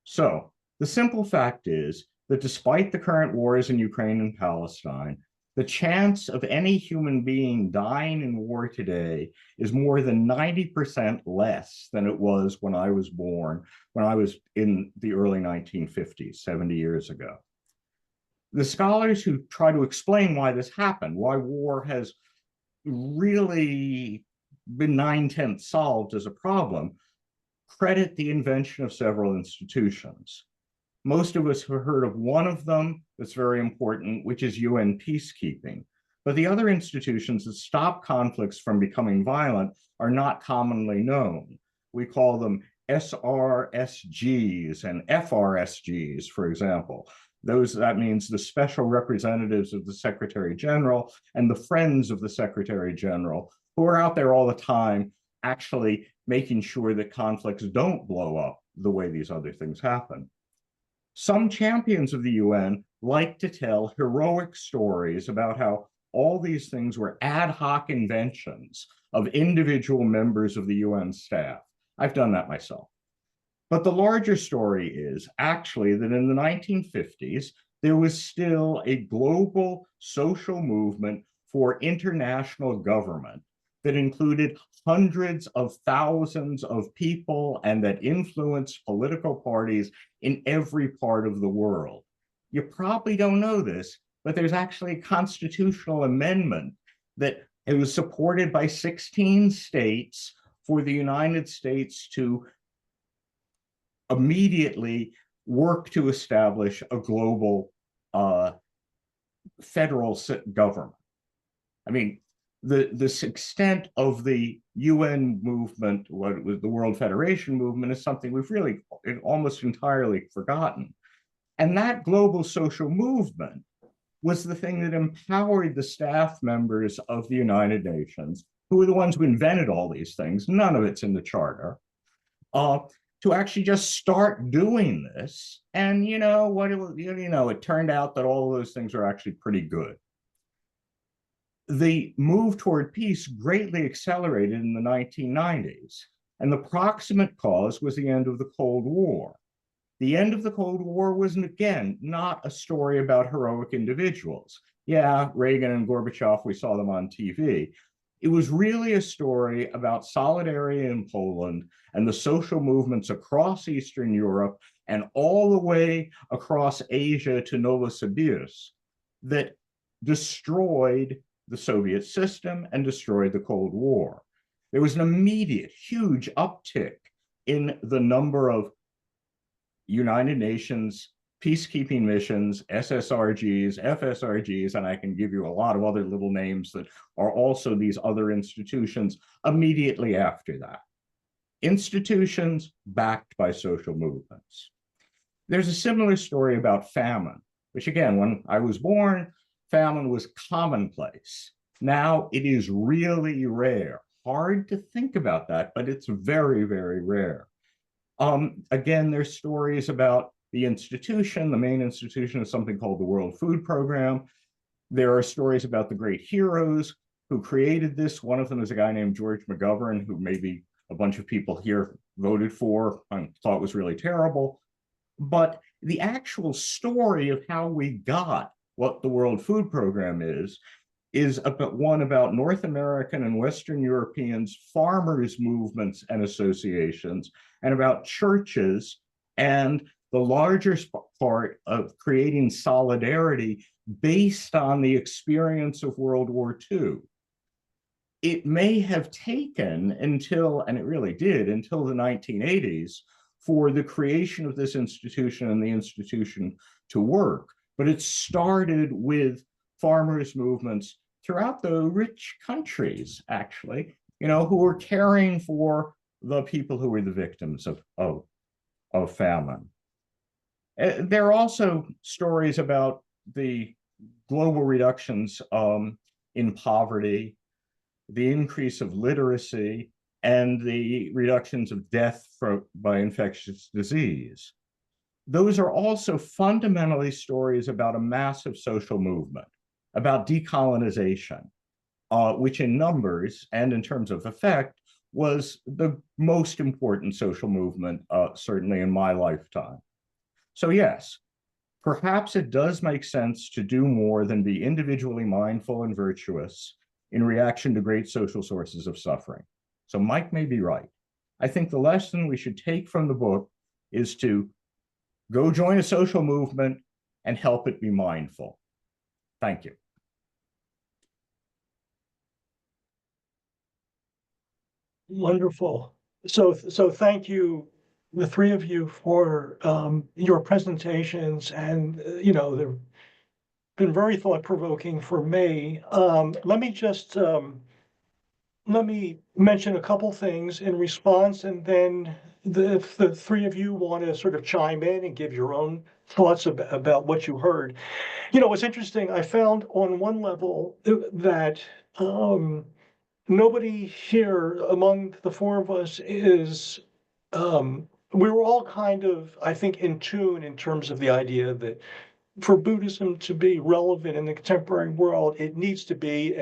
So, the simple fact is that despite the current wars in Ukraine and Palestine, the chance of any human being dying in war today is more than 90% less than it was when I was born, when I was in the early 1950s, 70 years ago. The scholars who try to explain why this happened, why war has really been 9/10 solved as a problem, credit the invention of several institutions. Most of us have heard of one of them that's very important, which is UN peacekeeping. But the other institutions that stop conflicts from becoming violent are not commonly known. We call them SRSGs and FRSGs, for example. That means the special representatives of the Secretary General and the friends of the Secretary General, who are out there all the time actually making sure that conflicts don't blow up the way these other things happen. Some champions of the UN like to tell heroic stories about how all these things were ad hoc inventions of individual members of the UN staff. I've done that myself. But the larger story is actually that in the 1950s, there was still a global social movement for international government that included hundreds of thousands of people and that influenced political parties in every part of the world. You probably don't know this, but there's actually a constitutional amendment that it was supported by 16 states for the United States to immediately work to establish a global federal government. I mean, this extent of the UN movement, what was the World Federation movement, is something we've really almost entirely forgotten. And that global social movement was the thing that empowered the staff members of the United Nations, who were the ones who invented all these things, none of it's in the charter, to actually just start doing this. And it turned out that all of those things are actually pretty good. the move toward peace greatly accelerated in the 1990s. And the proximate cause was the end of the Cold War. The end of the Cold War was, again, not a story about heroic individuals. Yeah, Reagan and Gorbachev, we saw them on TV. It was really a story about solidarity in Poland and the social movements across Eastern Europe and all the way across Asia to Novosibirsk that destroyed the Soviet system and destroyed the Cold War. There was an immediate, huge uptick in the number of United Nations peacekeeping missions, SSRGs, FSRGs, and I can give you a lot of other little names that are also these other institutions immediately after that. Institutions backed by social movements. There's a similar story about famine, which again, when I was born, famine was commonplace. Now it is really rare. Hard to think about that, but it's very, very rare. Again, there's stories about the institution. The main institution is something called the World Food Program. There are stories about the great heroes who created this. One of them is a guy named George McGovern, who maybe a bunch of people here voted for and thought was really terrible. But the actual story of how we got what the World Food Program is about North American and Western Europeans, farmers' movements and associations, and about churches and the larger part of creating solidarity based on the experience of World War II. It may have taken until, and it really did, until the 1980s for the creation of this institution and the institution to work. But it started with farmers' movements throughout the rich countries, actually, who were caring for the people who were the victims of famine. There are also stories about the global reductions in poverty, the increase of literacy, and the reductions of death by infectious disease. Those are also fundamentally stories about a massive social movement, about decolonization, which in numbers and in terms of effect was the most important social movement, certainly in my lifetime. So yes, perhaps it does make sense to do more than be individually mindful and virtuous in reaction to great social sources of suffering. So Mike may be right. I think the lesson we should take from the book is to go join a social movement and help it be mindful. Thank you.
Wonderful. So thank you, the three of you, for your presentations, and they've been very thought-provoking for me. Let me mention a couple things in response, and then if the three of you want to sort of chime in and give your own thoughts about what you heard. What's interesting, I found on one level that nobody here among the four of us is, we were all kind of, I think, in tune in terms of the idea that for Buddhism to be relevant in the contemporary world, it needs to be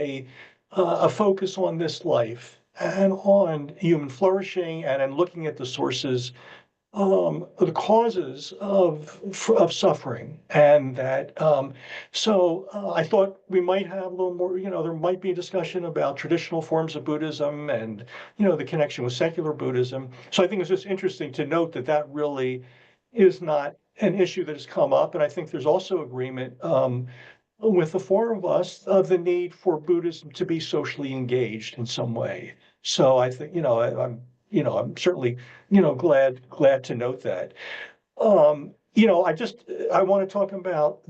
a focus on this life and on human flourishing and in looking at the sources, the causes of suffering, and that I thought we might have a little more, there might be a discussion about traditional forms of Buddhism and the connection with secular Buddhism. So I think it's just interesting to note that that really is not an issue that has come up, and I think there's also agreement with the four of us of the need for Buddhism to be socially engaged in some way. So I think I'm certainly glad to note that. I want to talk about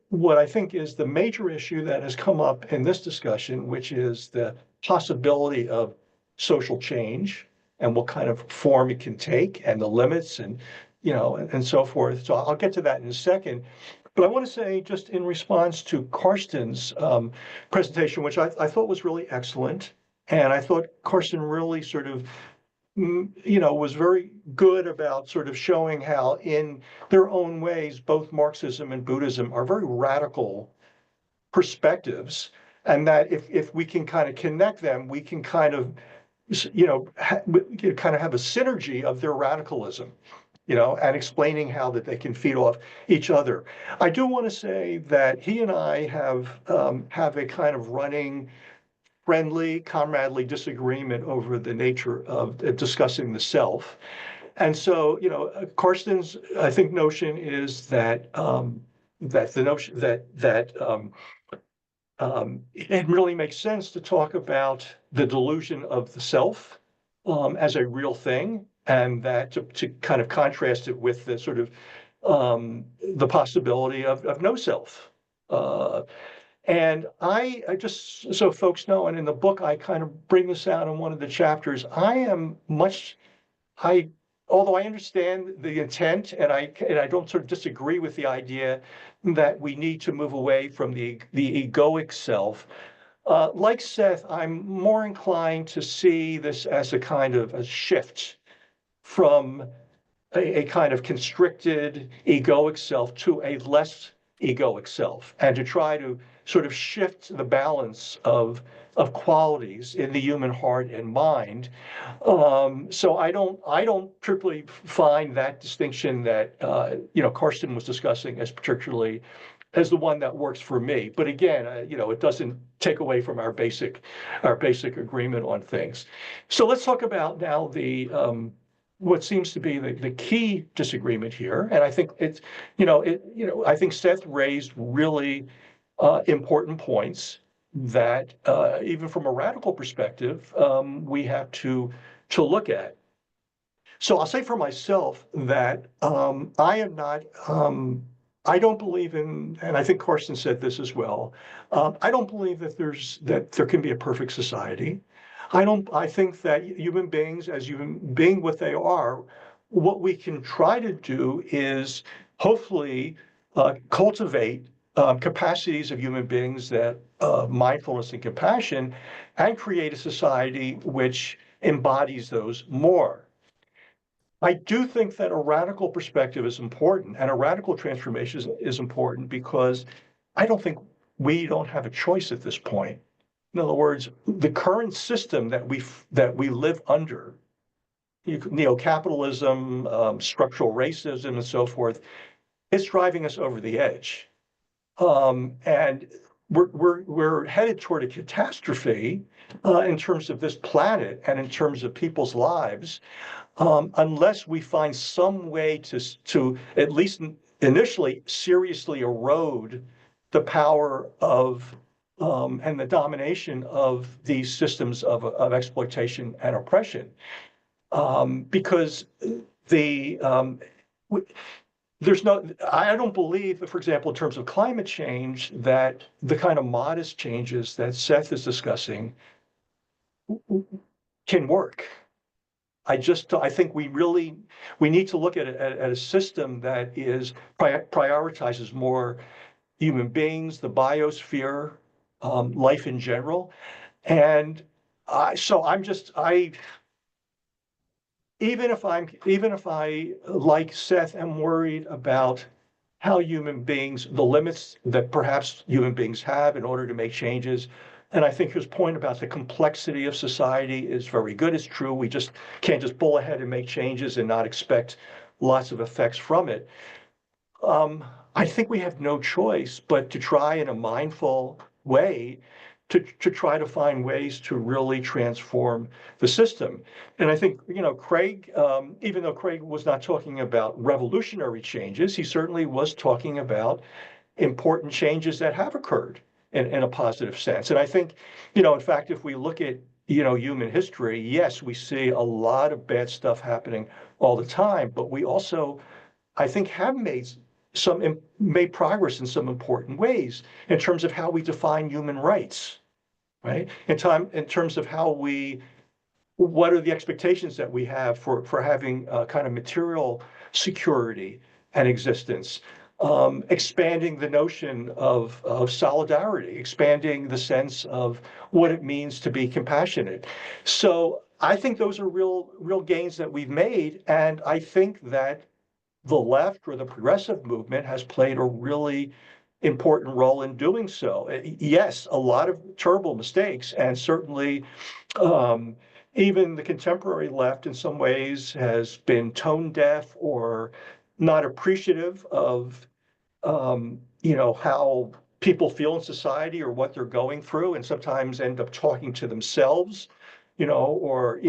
what I think is the major issue that has come up in this discussion, which is the possibility of social change and what kind of form it can take and the limits and so forth. So I'll get to that in a second. But I want to say, just in response to Karsten's presentation, which I thought was really excellent, and I thought Karsten really sort of was very good about sort of showing how in their own ways, both Marxism and Buddhism are very radical perspectives. And that if we can kind of connect them, we can kind of, kind of have a synergy of their radicalism, and explaining how that they can feed off each other. I do want to say that he and I have a kind of running, friendly, comradely disagreement over the nature of discussing the self. And so, Karsten's, I think, notion is that that the notion that it really makes sense to talk about the delusion of the self as a real thing, and that to kind of contrast it with the sort of the possibility of no self. And I just, so folks know, and in the book, I kind of bring this out in one of the chapters. I, although I understand the intent, and I don't sort of disagree with the idea that we need to move away from the egoic self. Like Seth, I'm more inclined to see this as a kind of a shift from a kind of constricted egoic self to a less egoic self, and to try to sort of shift the balance of qualities in the human heart and mind. So I don't particularly find that distinction that Karsten was discussing as particularly as the one that works for me. But again, it doesn't take away from our basic agreement on things. So let's talk about now the what seems to be the key disagreement here. And I think I think Seth raised really important points that even from a radical perspective, we have to look at. So I'll say for myself that I am not, I don't believe in, and I think Karsten said this as well, I don't believe that there can be a perfect society. I think that human beings, as human being what they are, what we can try to do is hopefully cultivate capacities of human beings, that mindfulness and compassion, and create a society which embodies those more. I do think that a radical perspective is important, and a radical transformation is important, because I don't think we don't have a choice at this point. In other words, the current system that we live under, neo-capitalism, structural racism, and so forth, it's driving us over the edge. And we're headed toward a catastrophe in terms of this planet and in terms of people's lives, unless we find some way to at least initially seriously erode the power of and the domination of these systems of exploitation and oppression, because I don't believe that, for example, in terms of climate change, that the kind of modest changes that Seth is discussing can work. I think we need to look at a system that prioritizes more human beings, the biosphere, life in general. And even if I, like Seth, am worried about how human beings, the limits that perhaps human beings have in order to make changes. And I think his point about the complexity of society is very good. It's true. We just can't just pull ahead and make changes and not expect lots of effects from it. I think we have no choice but to try in a mindful way to try to find ways to really transform the system. And I think, Craig, even though Craig was not talking about revolutionary changes, he certainly was talking about important changes that have occurred in a positive sense. And I think, in fact, if we look at, human history, yes, we see a lot of bad stuff happening all the time, but we also, I think, have made progress in some important ways in terms of how we define human rights, right? In terms of what are the expectations that we have for having kind of material security and existence, expanding the notion of solidarity, expanding the sense of what it means to be compassionate. So I think those are real gains that we've made, and I think that the left or the progressive movement has played a really important role in doing so. Yes, a lot of terrible mistakes, and certainly um, even the contemporary left in some ways has been tone deaf or not appreciative of how people feel in society or what they're going through, and sometimes end up talking to themselves, or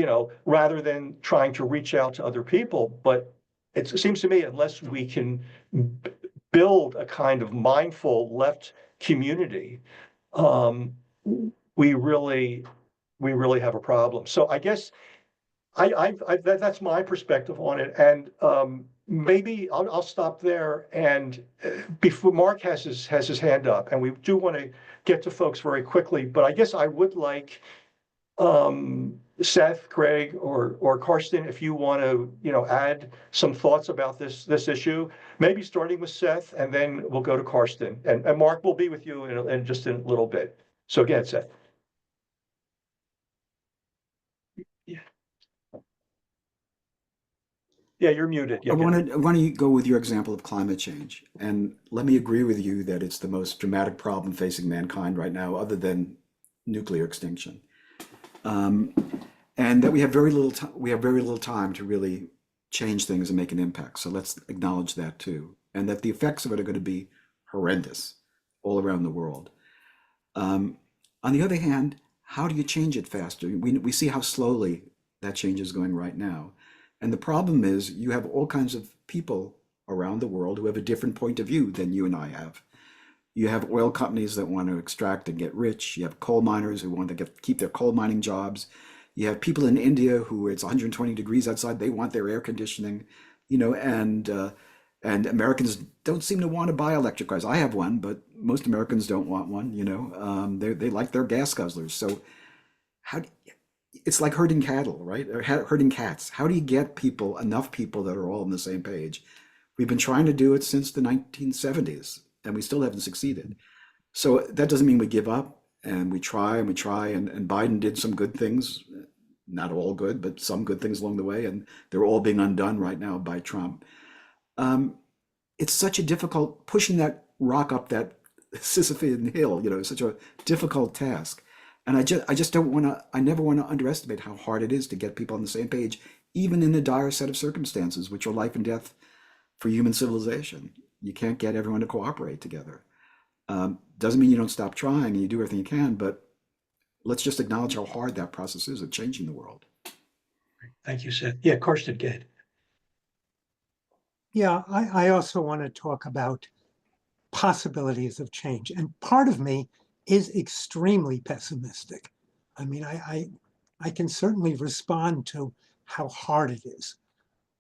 rather than trying to reach out to other people. But it seems to me, unless we can build a kind of mindful left community, um, we really have a problem. So I guess that's my perspective on it, and maybe I'll stop there. And before Mark has his hand up, and we do want to get to folks very quickly, but I guess I would like Seth, Craig, or Karsten, if you want to add some thoughts about this issue, maybe starting with Seth, and then we'll go to Karsten, and Mark will be with you in just a little bit. So again, Seth. Yeah, you're muted.
I want to go with your example of climate change, and let me agree with you that it's the most dramatic problem facing mankind right now, other than nuclear extinction, and that we have very little time to really change things and make an impact. So let's acknowledge that too, and that the effects of it are going to be horrendous all around the world. On the other hand, how do you change it faster? We see how slowly that change is going right now. And the problem is you have all kinds of people around the world who have a different point of view than you and I have. You have oil companies that want to extract and get rich. You have coal miners who want to keep their coal mining jobs. You have people in India who it's 120 degrees outside. They want their air conditioning, and Americans don't seem to want to buy electric cars. I have one, but most Americans don't want one. They like their gas guzzlers. So it's like herding cattle, right? Or herding cats. How do you get enough people that are all on the same page? We've been trying to do it since the 1970s, and we still haven't succeeded. So that doesn't mean we give up, and we try, and Biden did some good things, not all good, but some good things along the way, and they're all being undone right now by Trump. It's such a difficult, pushing that rock up that Sisyphean hill, such a difficult task. And I never want to underestimate how hard it is to get people on the same page, even in a dire set of circumstances, which are life and death for human civilization. You can't get everyone to cooperate together. Doesn't mean you don't stop trying and you do everything you can, but let's just acknowledge how hard that process is of changing the world.
Thank you, Seth. Yeah, Karsten, go ahead.
Yeah, I also want to talk about possibilities of change. And part of me is extremely pessimistic. I mean, I can certainly respond to how hard it is.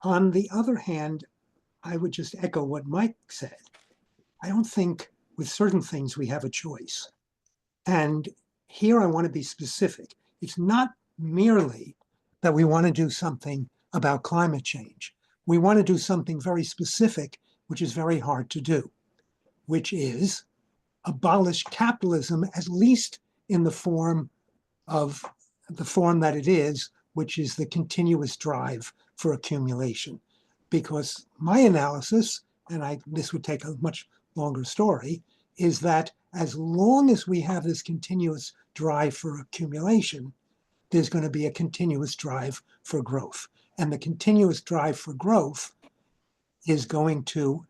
On the other hand, I would just echo what Mike said. I don't think with certain things we have a choice. And here I want to be specific. It's not merely that we want to do something about climate change. We want to do something very specific, which is very hard to do, which is abolish capitalism, at least in the form that it is, which is the continuous drive for accumulation. Because my analysis, and this would take a much longer story, is that as long as we have this continuous drive for accumulation, there's going to be a continuous drive for growth. And the continuous drive for growth is going to,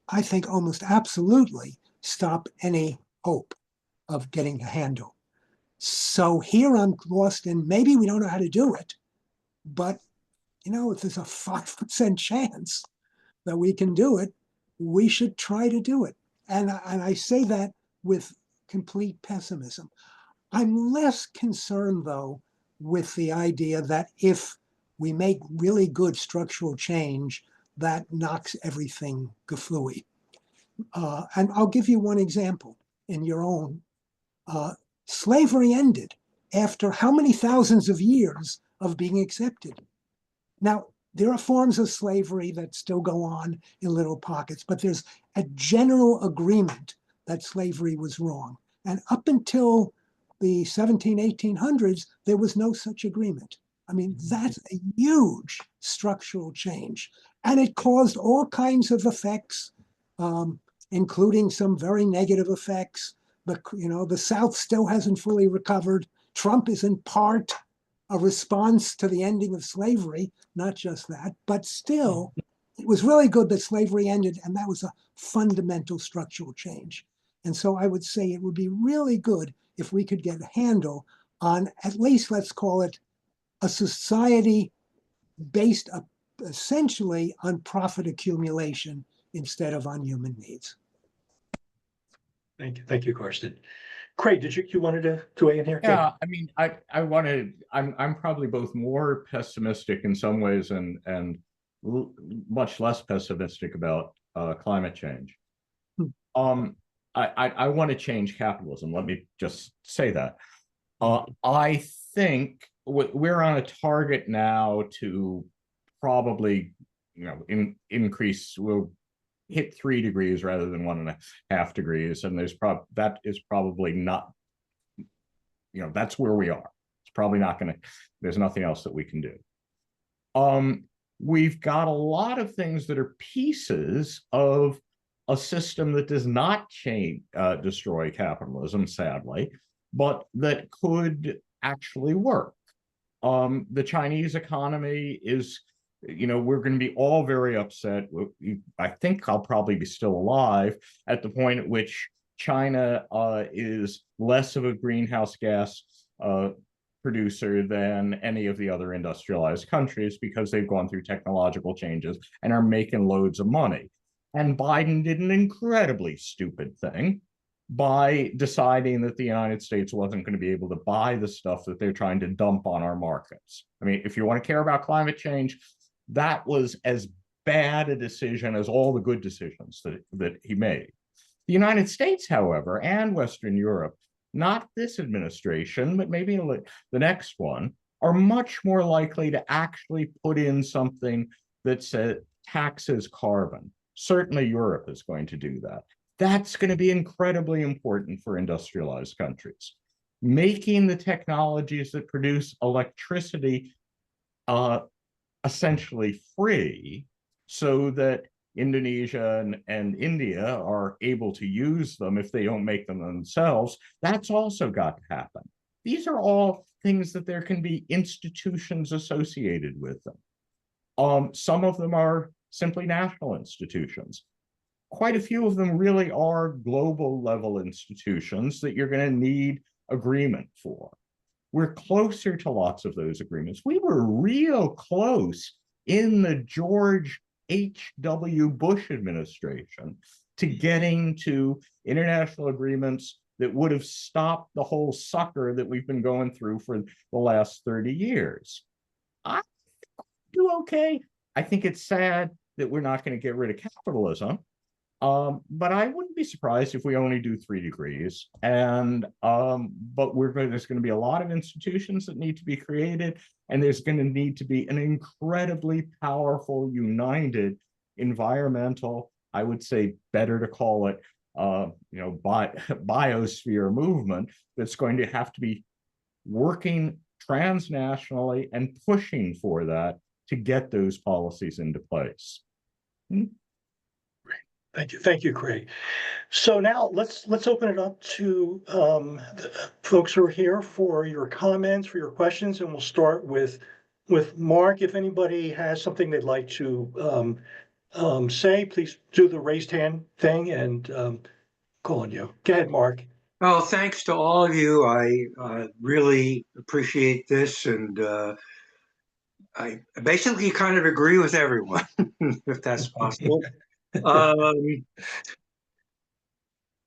I think, almost absolutely stop any hope of getting a handle. So here I'm lost in, maybe we don't know how to do it, but if there's a 5% chance that we can do it, we should try to do it. And I say that with complete pessimism. I'm less concerned, though, with the idea that if we make really good structural change, that knocks everything gaflooey. And I'll give you one example in your own. Slavery ended after how many thousands of years of being accepted? Now, there are forms of slavery that still go on in little pockets, but there's a general agreement that slavery was wrong. And up until the 1800s, there was no such agreement. I mean, that's a huge structural change. And it caused all kinds of effects, including some very negative effects. The South still hasn't fully recovered. Trump is in part a response to the ending of slavery, not just that, but still, it was really good that slavery ended, and that was a fundamental structural change. And so I would say it would be really good if we could get a handle on, at least let's call it, a society based essentially on profit accumulation instead of on human needs.
Thank you, Karsten. Craig, you wanted to weigh in here?
Yeah, I mean, I'm probably both more pessimistic in some ways and much less pessimistic about climate change. I want to change capitalism. Let me just say that. I think we're on a target now to probably, increase. We'll hit 3 degrees rather than 1.5 degrees, and that is probably not. That's where we are. It's probably not going to. There's nothing else that we can do. We've got a lot of things that are pieces of a system that does not destroy capitalism, sadly, but that could actually work. The Chinese economy is, we're going to be all very upset. I think I'll probably be still alive at the point at which China is less of a greenhouse gas producer than any of the other industrialized countries, because they've gone through technological changes and are making loads of money. And Biden did an incredibly stupid thing by deciding that the United States wasn't going to be able to buy the stuff that they're trying to dump on our markets. I mean, if you want to care about climate change, that was as bad a decision as all the good decisions that he made. The United States, however, and Western Europe, not this administration, but maybe the next one, are much more likely to actually put in something that taxes carbon. Certainly Europe is going to do that. That's going to be incredibly important for industrialized countries. Making the technologies that produce electricity essentially free, so that Indonesia and India are able to use them if they don't make them themselves, that's also got to happen. These are all things that there can be institutions associated with them. Some of them are simply national institutions. Quite a few of them really are global level institutions that you're going to need agreement for. We're closer to lots of those agreements. We were real close in the George H.W. Bush administration to getting to international agreements that would have stopped the whole sucker that we've been going through for the last 30 years. I do okay. I think it's sad that we're not going to get rid of capitalism. But I wouldn't be surprised if we only do 3 degrees. But there's going to be a lot of institutions that need to be created, and there's going to need to be an incredibly powerful, united environmental, I would say better to call it, biosphere movement that's going to have to be working transnationally and pushing for that to get those policies into place.
Thank you, Craig. So now let's open it up to the folks who are here for your comments, for your questions, and we'll start with Mark. If anybody has something they'd like to say, please do the raised hand thing and call on you. Go ahead, Mark.
Well, thanks to all of you. I really appreciate this, and I basically kind of agree with everyone, if that's possible.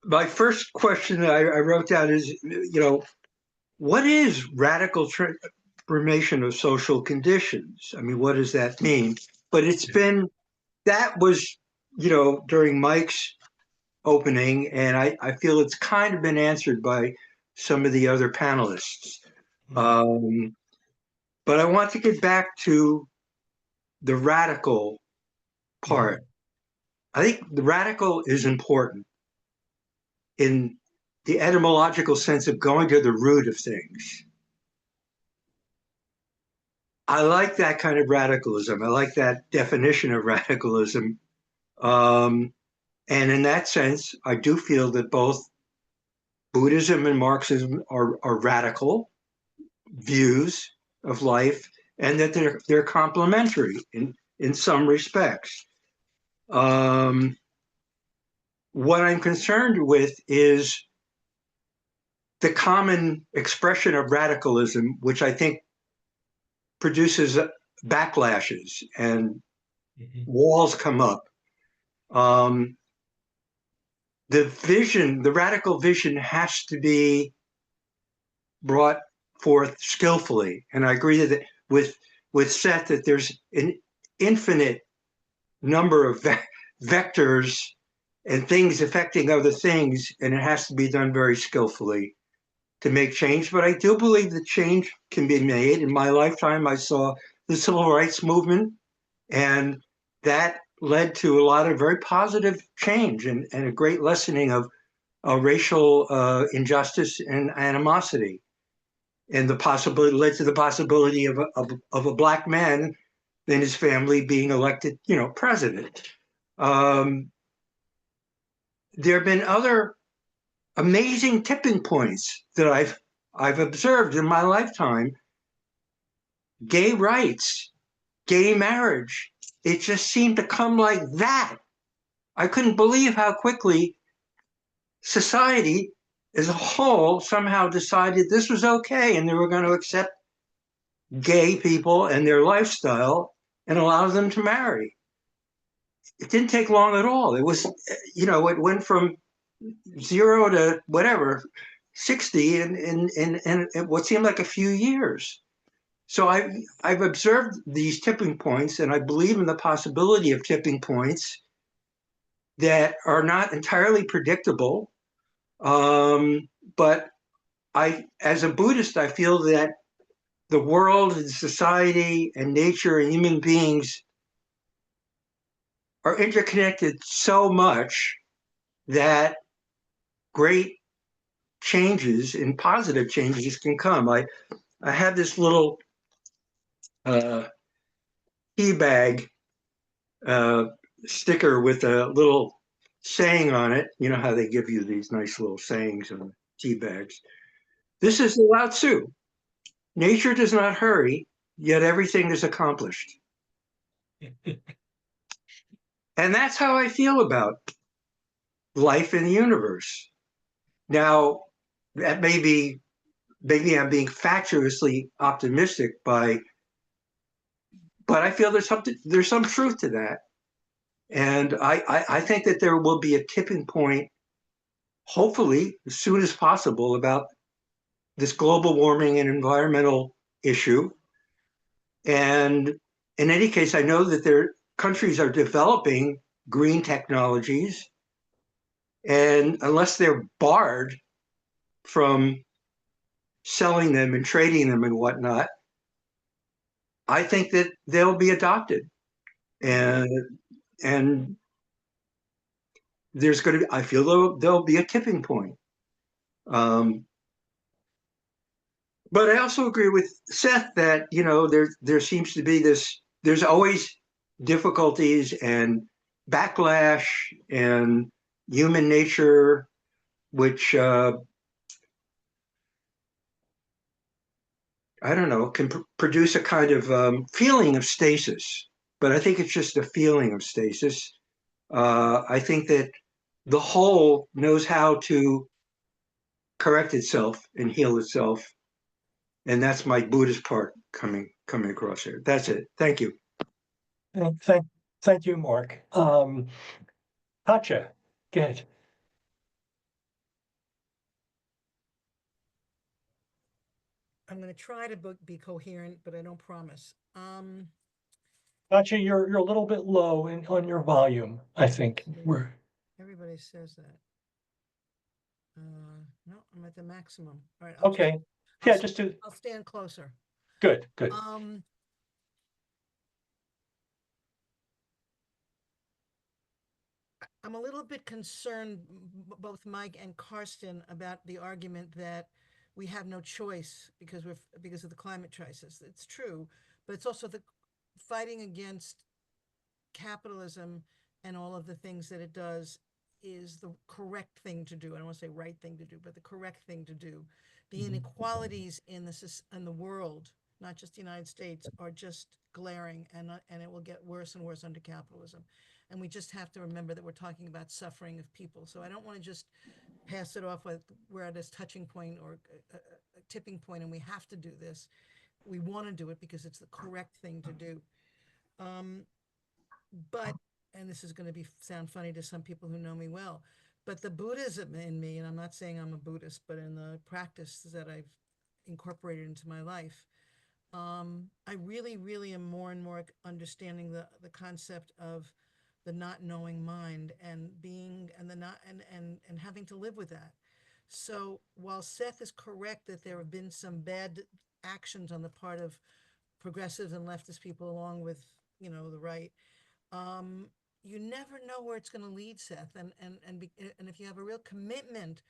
My first question that I wrote down is, what is radical transformation of social conditions? I mean, what does that mean? But that was, during Mike's opening, and I feel it's kind of been answered by some of the other panelists. But I want to get back to the radical part. I think the radical is important in the etymological sense of going to the root of things. I like that kind of radicalism. I like that definition of radicalism. And in that sense, I do feel that both Buddhism and Marxism are radical views of life, and that they're complementary in some respects. What I'm concerned with is the common expression of radicalism, which I think produces backlashes and walls come up. The radical vision has to be brought forth skillfully. And I agree that with Seth that there's an infinite number of vectors and things affecting other things, and it has to be done very skillfully to make change. But I do believe that change can be made. In my lifetime, I saw the civil rights movement, and that led to a lot of very positive change and a great lessening of racial injustice and animosity. And the possibility led to the possibility of a black man and his family being elected, president. There have been other amazing tipping points that I've observed in my lifetime. Gay rights, gay marriage, it just seemed to come like that. I couldn't believe how quickly society as a whole somehow decided this was okay and they were going to accept gay people and their lifestyle and allow them to marry. It didn't take long at all. It was, it went from 0 to whatever, 60 in what seemed like a few years. So I've observed these tipping points, and I believe in the possibility of tipping points that are not entirely predictable. But as a Buddhist, I feel that the world and society and nature and human beings are interconnected so much that great changes and positive changes can come. I have this little tea bag sticker with a little saying on it. You know how they give you these nice little sayings on tea bags. This is Lao Tzu. Nature does not hurry, yet everything is accomplished. And that's how I feel about life in the universe. Now, that maybe I'm being fatuously optimistic but I feel there's some truth to that. And I think that there will be a tipping point, hopefully as soon as possible, about this global warming and environmental issue. And in any case, I know that countries are developing green technologies, and unless they're barred from selling them and trading them and whatnot, I think that they'll be adopted. And I feel there'll be a tipping point. But I also agree with Seth that, there seems to be there's always difficulties and backlash and human nature, which I don't know, can produce a kind of feeling of stasis. But I think it's just a feeling of stasis. I think that the whole knows how to correct itself and heal itself. And that's my Buddhist part coming across here. That's it. Thank you.
Thank you, Mark. Katja, good.
I'm going to try to be coherent, but I don't promise.
Katja, you're a little bit low on your volume, I think.
Everybody says that. No, I'm at the maximum. All right.
Okay. Yeah, just to.
I'll stand closer.
Good.
I'm a little bit concerned, both Mike and Karsten, about the argument that we have no choice because of the climate crisis. It's true, but it's also the fighting against capitalism and all of the things that it does is the correct thing to do. I don't want to say right thing to do, but the correct thing to do. The inequalities in the world, not just the United States, are just glaring, and it will get worse and worse under capitalism. And we just have to remember that we're talking about suffering of people. So I don't want to just pass it off with we're at this touching point or a tipping point, and we have to do this. We want to do it because it's the correct thing to do. But, and this is going to sound funny to some people who know me well, but the Buddhism in me, and I'm not saying I'm a Buddhist, but in the practice that I've incorporated into my life, I really, really am more and more understanding the concept of the not knowing mind and being and the not and having to live with that. So while Seth is correct that there have been some bad actions on the part of progressives and leftist people, along with the right, you never know where it's going to lead, Seth. And if you have a real commitment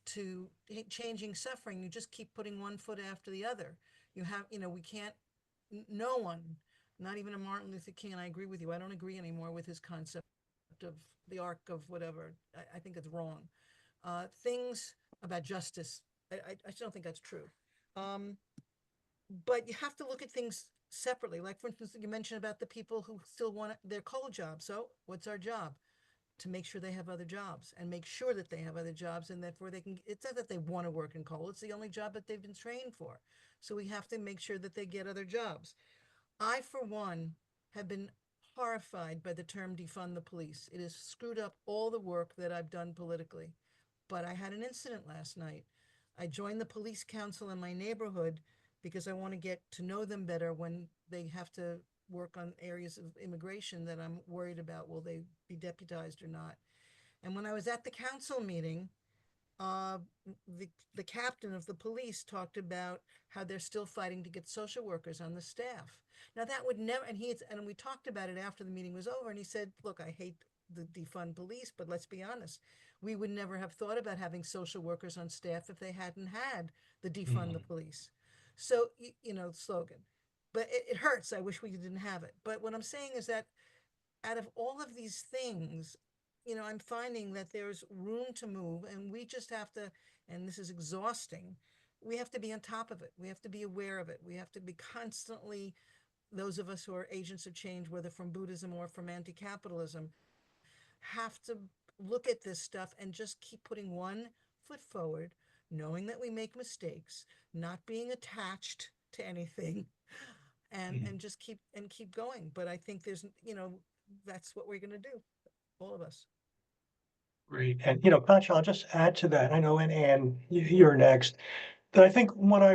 to changing suffering, you just keep putting one foot after the other. You have, we can't, no one, not even a Martin Luther King, and I agree with you. I don't agree anymore with his concept of the arc of whatever. I think it's wrong. Things about justice, I don't think that's true. But you have to look at things separately. Like, for instance, you mentioned about the people who still want their coal job. So what's our job? To make sure they have other jobs and make sure that they have other jobs, and therefore it's not that they want to work in coal. It's the only job that they've been trained for. So we have to make sure that they get other jobs. I, for one, have been horrified by the term defund the police. It has screwed up all the work that I've done politically. But I had an incident last night. I joined the police council in my neighborhood because I want to get to know them better when they have to work on areas of immigration that I'm worried about. Will they be deputized or not? And when I was at the council meeting, the captain of the police talked about how they're still fighting to get social workers on the staff. Now that would never, and we talked about it after the meeting was over, and he said, look, I hate the defund police, but let's be honest, we would never have thought about having social workers on staff if they hadn't had the defund the police. So, slogan. But it hurts. I wish we didn't have it. But what I'm saying is that out of all of these things, I'm finding that there's room to move, and we just have to, and this is exhausting, we have to be on top of it. We have to be aware of it. We have to be constantly, those of us who are agents of change, whether from Buddhism or from anti-capitalism, have to look at this stuff and just keep putting one foot forward, knowing that we make mistakes, not being attached to anything, and just keep going. But I think there's, that's what we're going to do, all of us.
Great. And, Pancho, I'll just add to that. I know, and Anne, you're next. But I think what I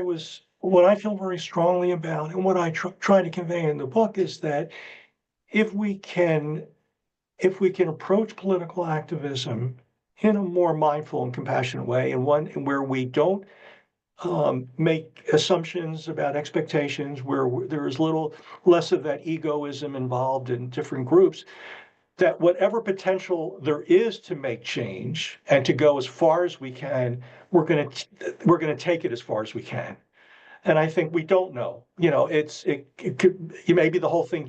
feel very strongly about, and what I try to convey in the book, is that if we can approach political activism in a more mindful and compassionate way, and one where we don't make assumptions about expectations, where there is less of that egoism involved in different groups, that whatever potential there is to make change and to go as far as we can, we're going to take it as far as we can. And I think we don't know. It could, maybe the whole thing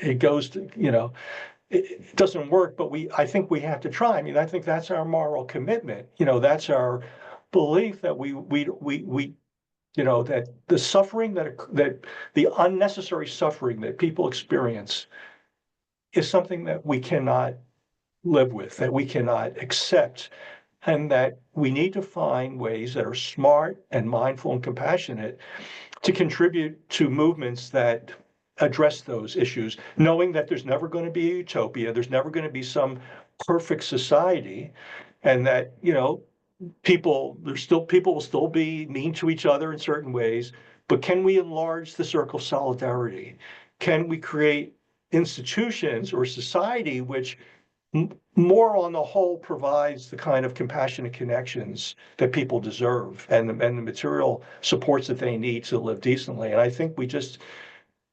it goes to, it doesn't work, but I think we have to try. I mean, I think that's our moral commitment. That's our belief that that the suffering that the unnecessary suffering that people experience is something that we cannot live with, that we cannot accept, and that we need to find ways that are smart and mindful and compassionate to contribute to movements that address those issues, knowing that there's never going to be a utopia, there's never going to be some perfect society, and that, people will still be mean to each other in certain ways, but can we enlarge the circle of solidarity? Can we create institutions or society which more on the whole provides the kind of compassionate connections that people deserve and the material supports that they need to live decently? And I think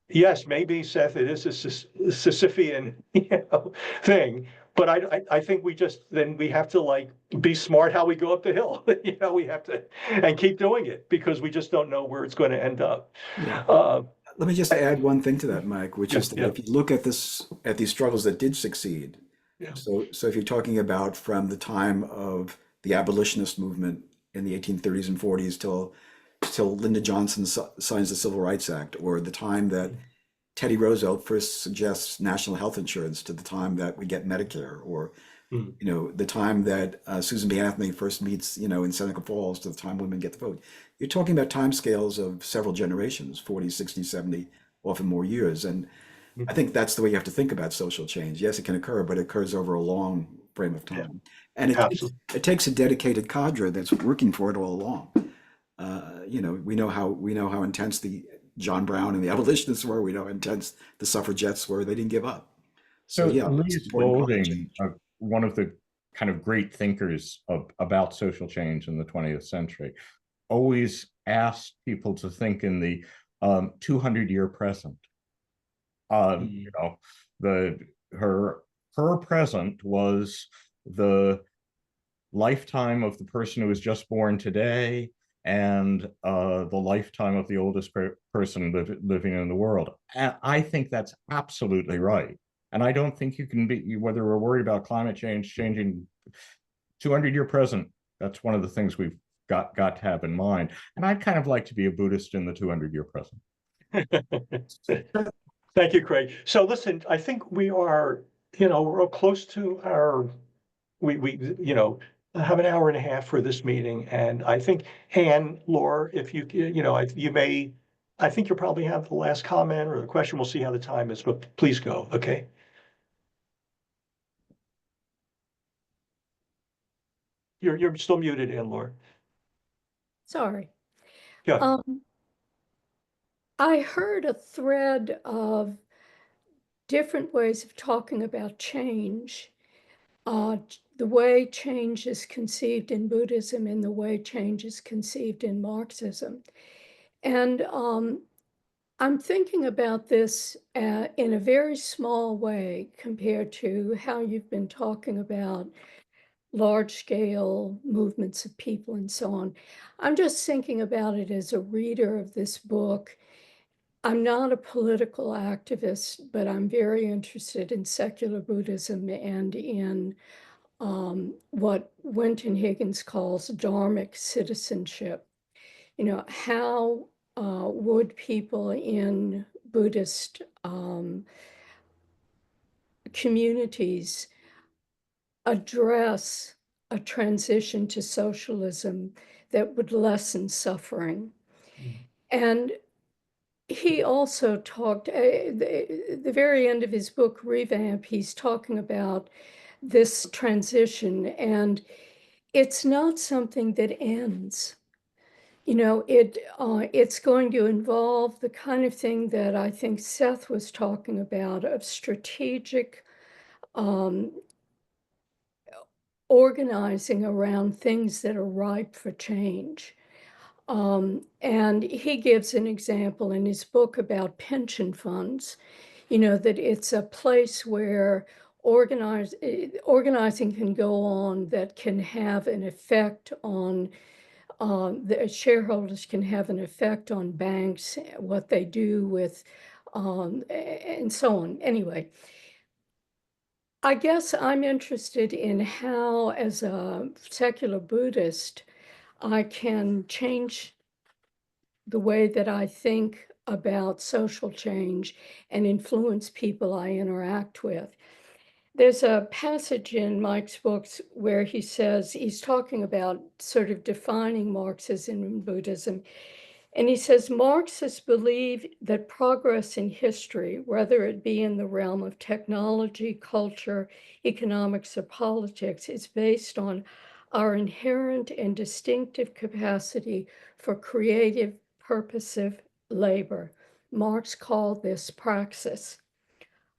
yes, maybe, Seth, it is a Sisyphean thing, but I think we have to be smart how we go up the hill. We have to and keep doing it, because we just don't know where it's going to end up.
Yeah. Let me just add one thing to that, Mike, which is that
Yeah.
if you look at these struggles that did succeed,
Yeah.
So if you're talking about from the time of the abolitionist movement in the 1830s and 40s till Lyndon Johnson signs the Civil Rights Act, or the time that Teddy Roosevelt first suggests national health insurance to the time that we get Medicare, or
Mm.
the time that Susan B. Anthony first meets, in Seneca Falls to the time women get the vote. You're talking about time scales of several generations, 40, 60, 70, often more years. And I
Mhm.
think that's the way you have to think about social change. Yes, it can occur, but it occurs over a long frame of
Yeah,
time. And
absolutely.
it takes a dedicated cadre that's working for it all along. We know how intense the John Brown and the abolitionists were. We know how intense the suffragettes were. They didn't give up. So
So
yeah, it's
Louise
important part of the
Golding,
change.
one of the kind of great thinkers about social change in the 20th century, always asked people to think in the 200-year present.
Mm.
The her present was the lifetime of the person who was just born today and the lifetime of the oldest person living in the world. And I think that's absolutely right. And I don't think you can be, whether we're worried about climate change changing 200-year present, that's one of the things we've got to have in mind. And I'd kind of like to be a Buddhist in the 200-year present.
Thank you, Craig. So listen, I think we are, we're close to we have an hour and a half for this meeting. And I think, Anne, Laura, if you, you may, I think you'll probably have the last comment or the question. We'll see how the time is, but please go. Okay. You're still muted, Anne, Laura.
Sorry.
Yeah.
I heard a thread of different ways of talking about change, the way change is conceived in Buddhism and the way change is conceived in Marxism. And I'm thinking about this in a very small way compared to how you've been talking about large-scale movements of people and so on. I'm just thinking about it as a reader of this book. I'm not a political activist, but I'm very interested in secular Buddhism and in what Winton Higgins calls dharmic citizenship. How would people in Buddhist communities address a transition to socialism that would lessen suffering? And he also talked, the very end of his book, Revamp, he's talking about this transition, and it's not something that ends. It's going to involve the kind of thing that I think Seth was talking about of strategic organizing around things that are ripe for change. And he gives an example in his book about pension funds, that it's a place where organizing can go on that can have an effect on the shareholders, can have an effect on banks, what they do with, and so on. Anyway, I guess I'm interested in how, as a secular Buddhist, I can change the way that I think about social change and influence people I interact with. There's a passage in Mike's books where he says, he's talking about sort of defining Marxism and Buddhism. And he says, Marxists believe that progress in history, whether it be in the realm of technology, culture, economics, or politics, is based on our inherent and distinctive capacity for creative, purposive labor. Marx called this praxis.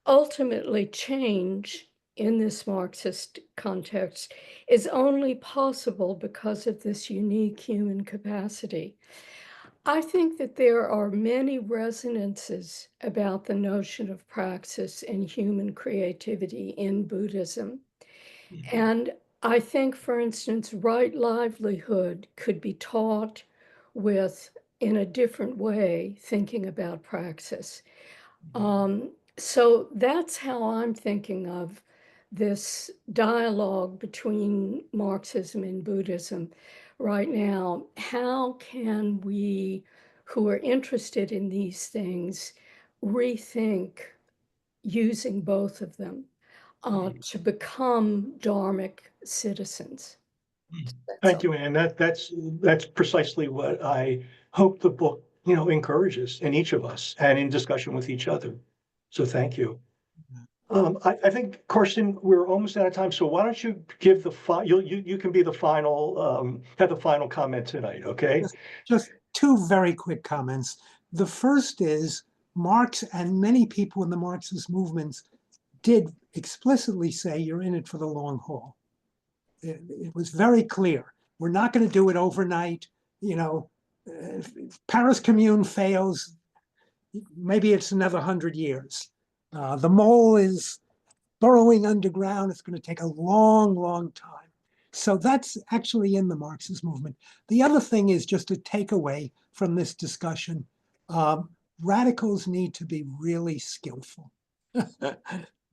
Ultimately, change in this Marxist context is only possible because of this unique human capacity. I think that there are many resonances about the notion of praxis and human creativity in Buddhism. And I think, for instance, right livelihood could be taught with, in a different way, thinking about praxis. So that's how I'm thinking of this dialogue between Marxism and Buddhism right now, how can we, who are interested in these things, rethink using both of them to become dharmic citizens?
Thank you, Ann. That's precisely what I hope the book, encourages in each of us and in discussion with each other. So thank you. I think, Karsten, we're almost out of time. So why don't you give you can be the final, have the final comment tonight, okay?
Just two very quick comments. The first is Marx and many people in the Marxist movements did explicitly say you're in it for the long haul. It was very clear. We're not going to do it overnight. If Paris Commune fails, maybe it's another 100 years. The mole is burrowing underground. It's going to take a long, long time. So that's actually in the Marxist movement. The other thing is just a takeaway from this discussion. Radicals need to be really skillful,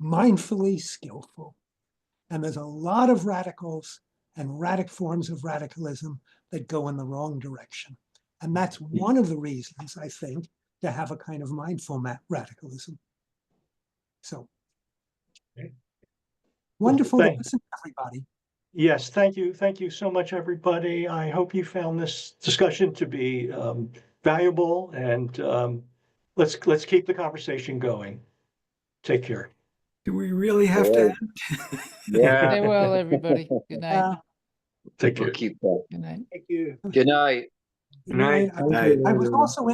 mindfully skillful. And there's a lot of radicals and radical forms of radicalism that go in the wrong direction. And that's one of the reasons, I think, to have a kind of mindful radicalism. So, wonderful to listen to everybody.
Yes, thank you. Thank you so much, everybody. I hope you found this discussion to be valuable, and let's keep the conversation going. Take care.
Do we really have to end?
Yeah.
Stay well, everybody. Good night.
Take care.
We'll keep that.
Good night.
Thank you.
Good night.
Good night.
I was also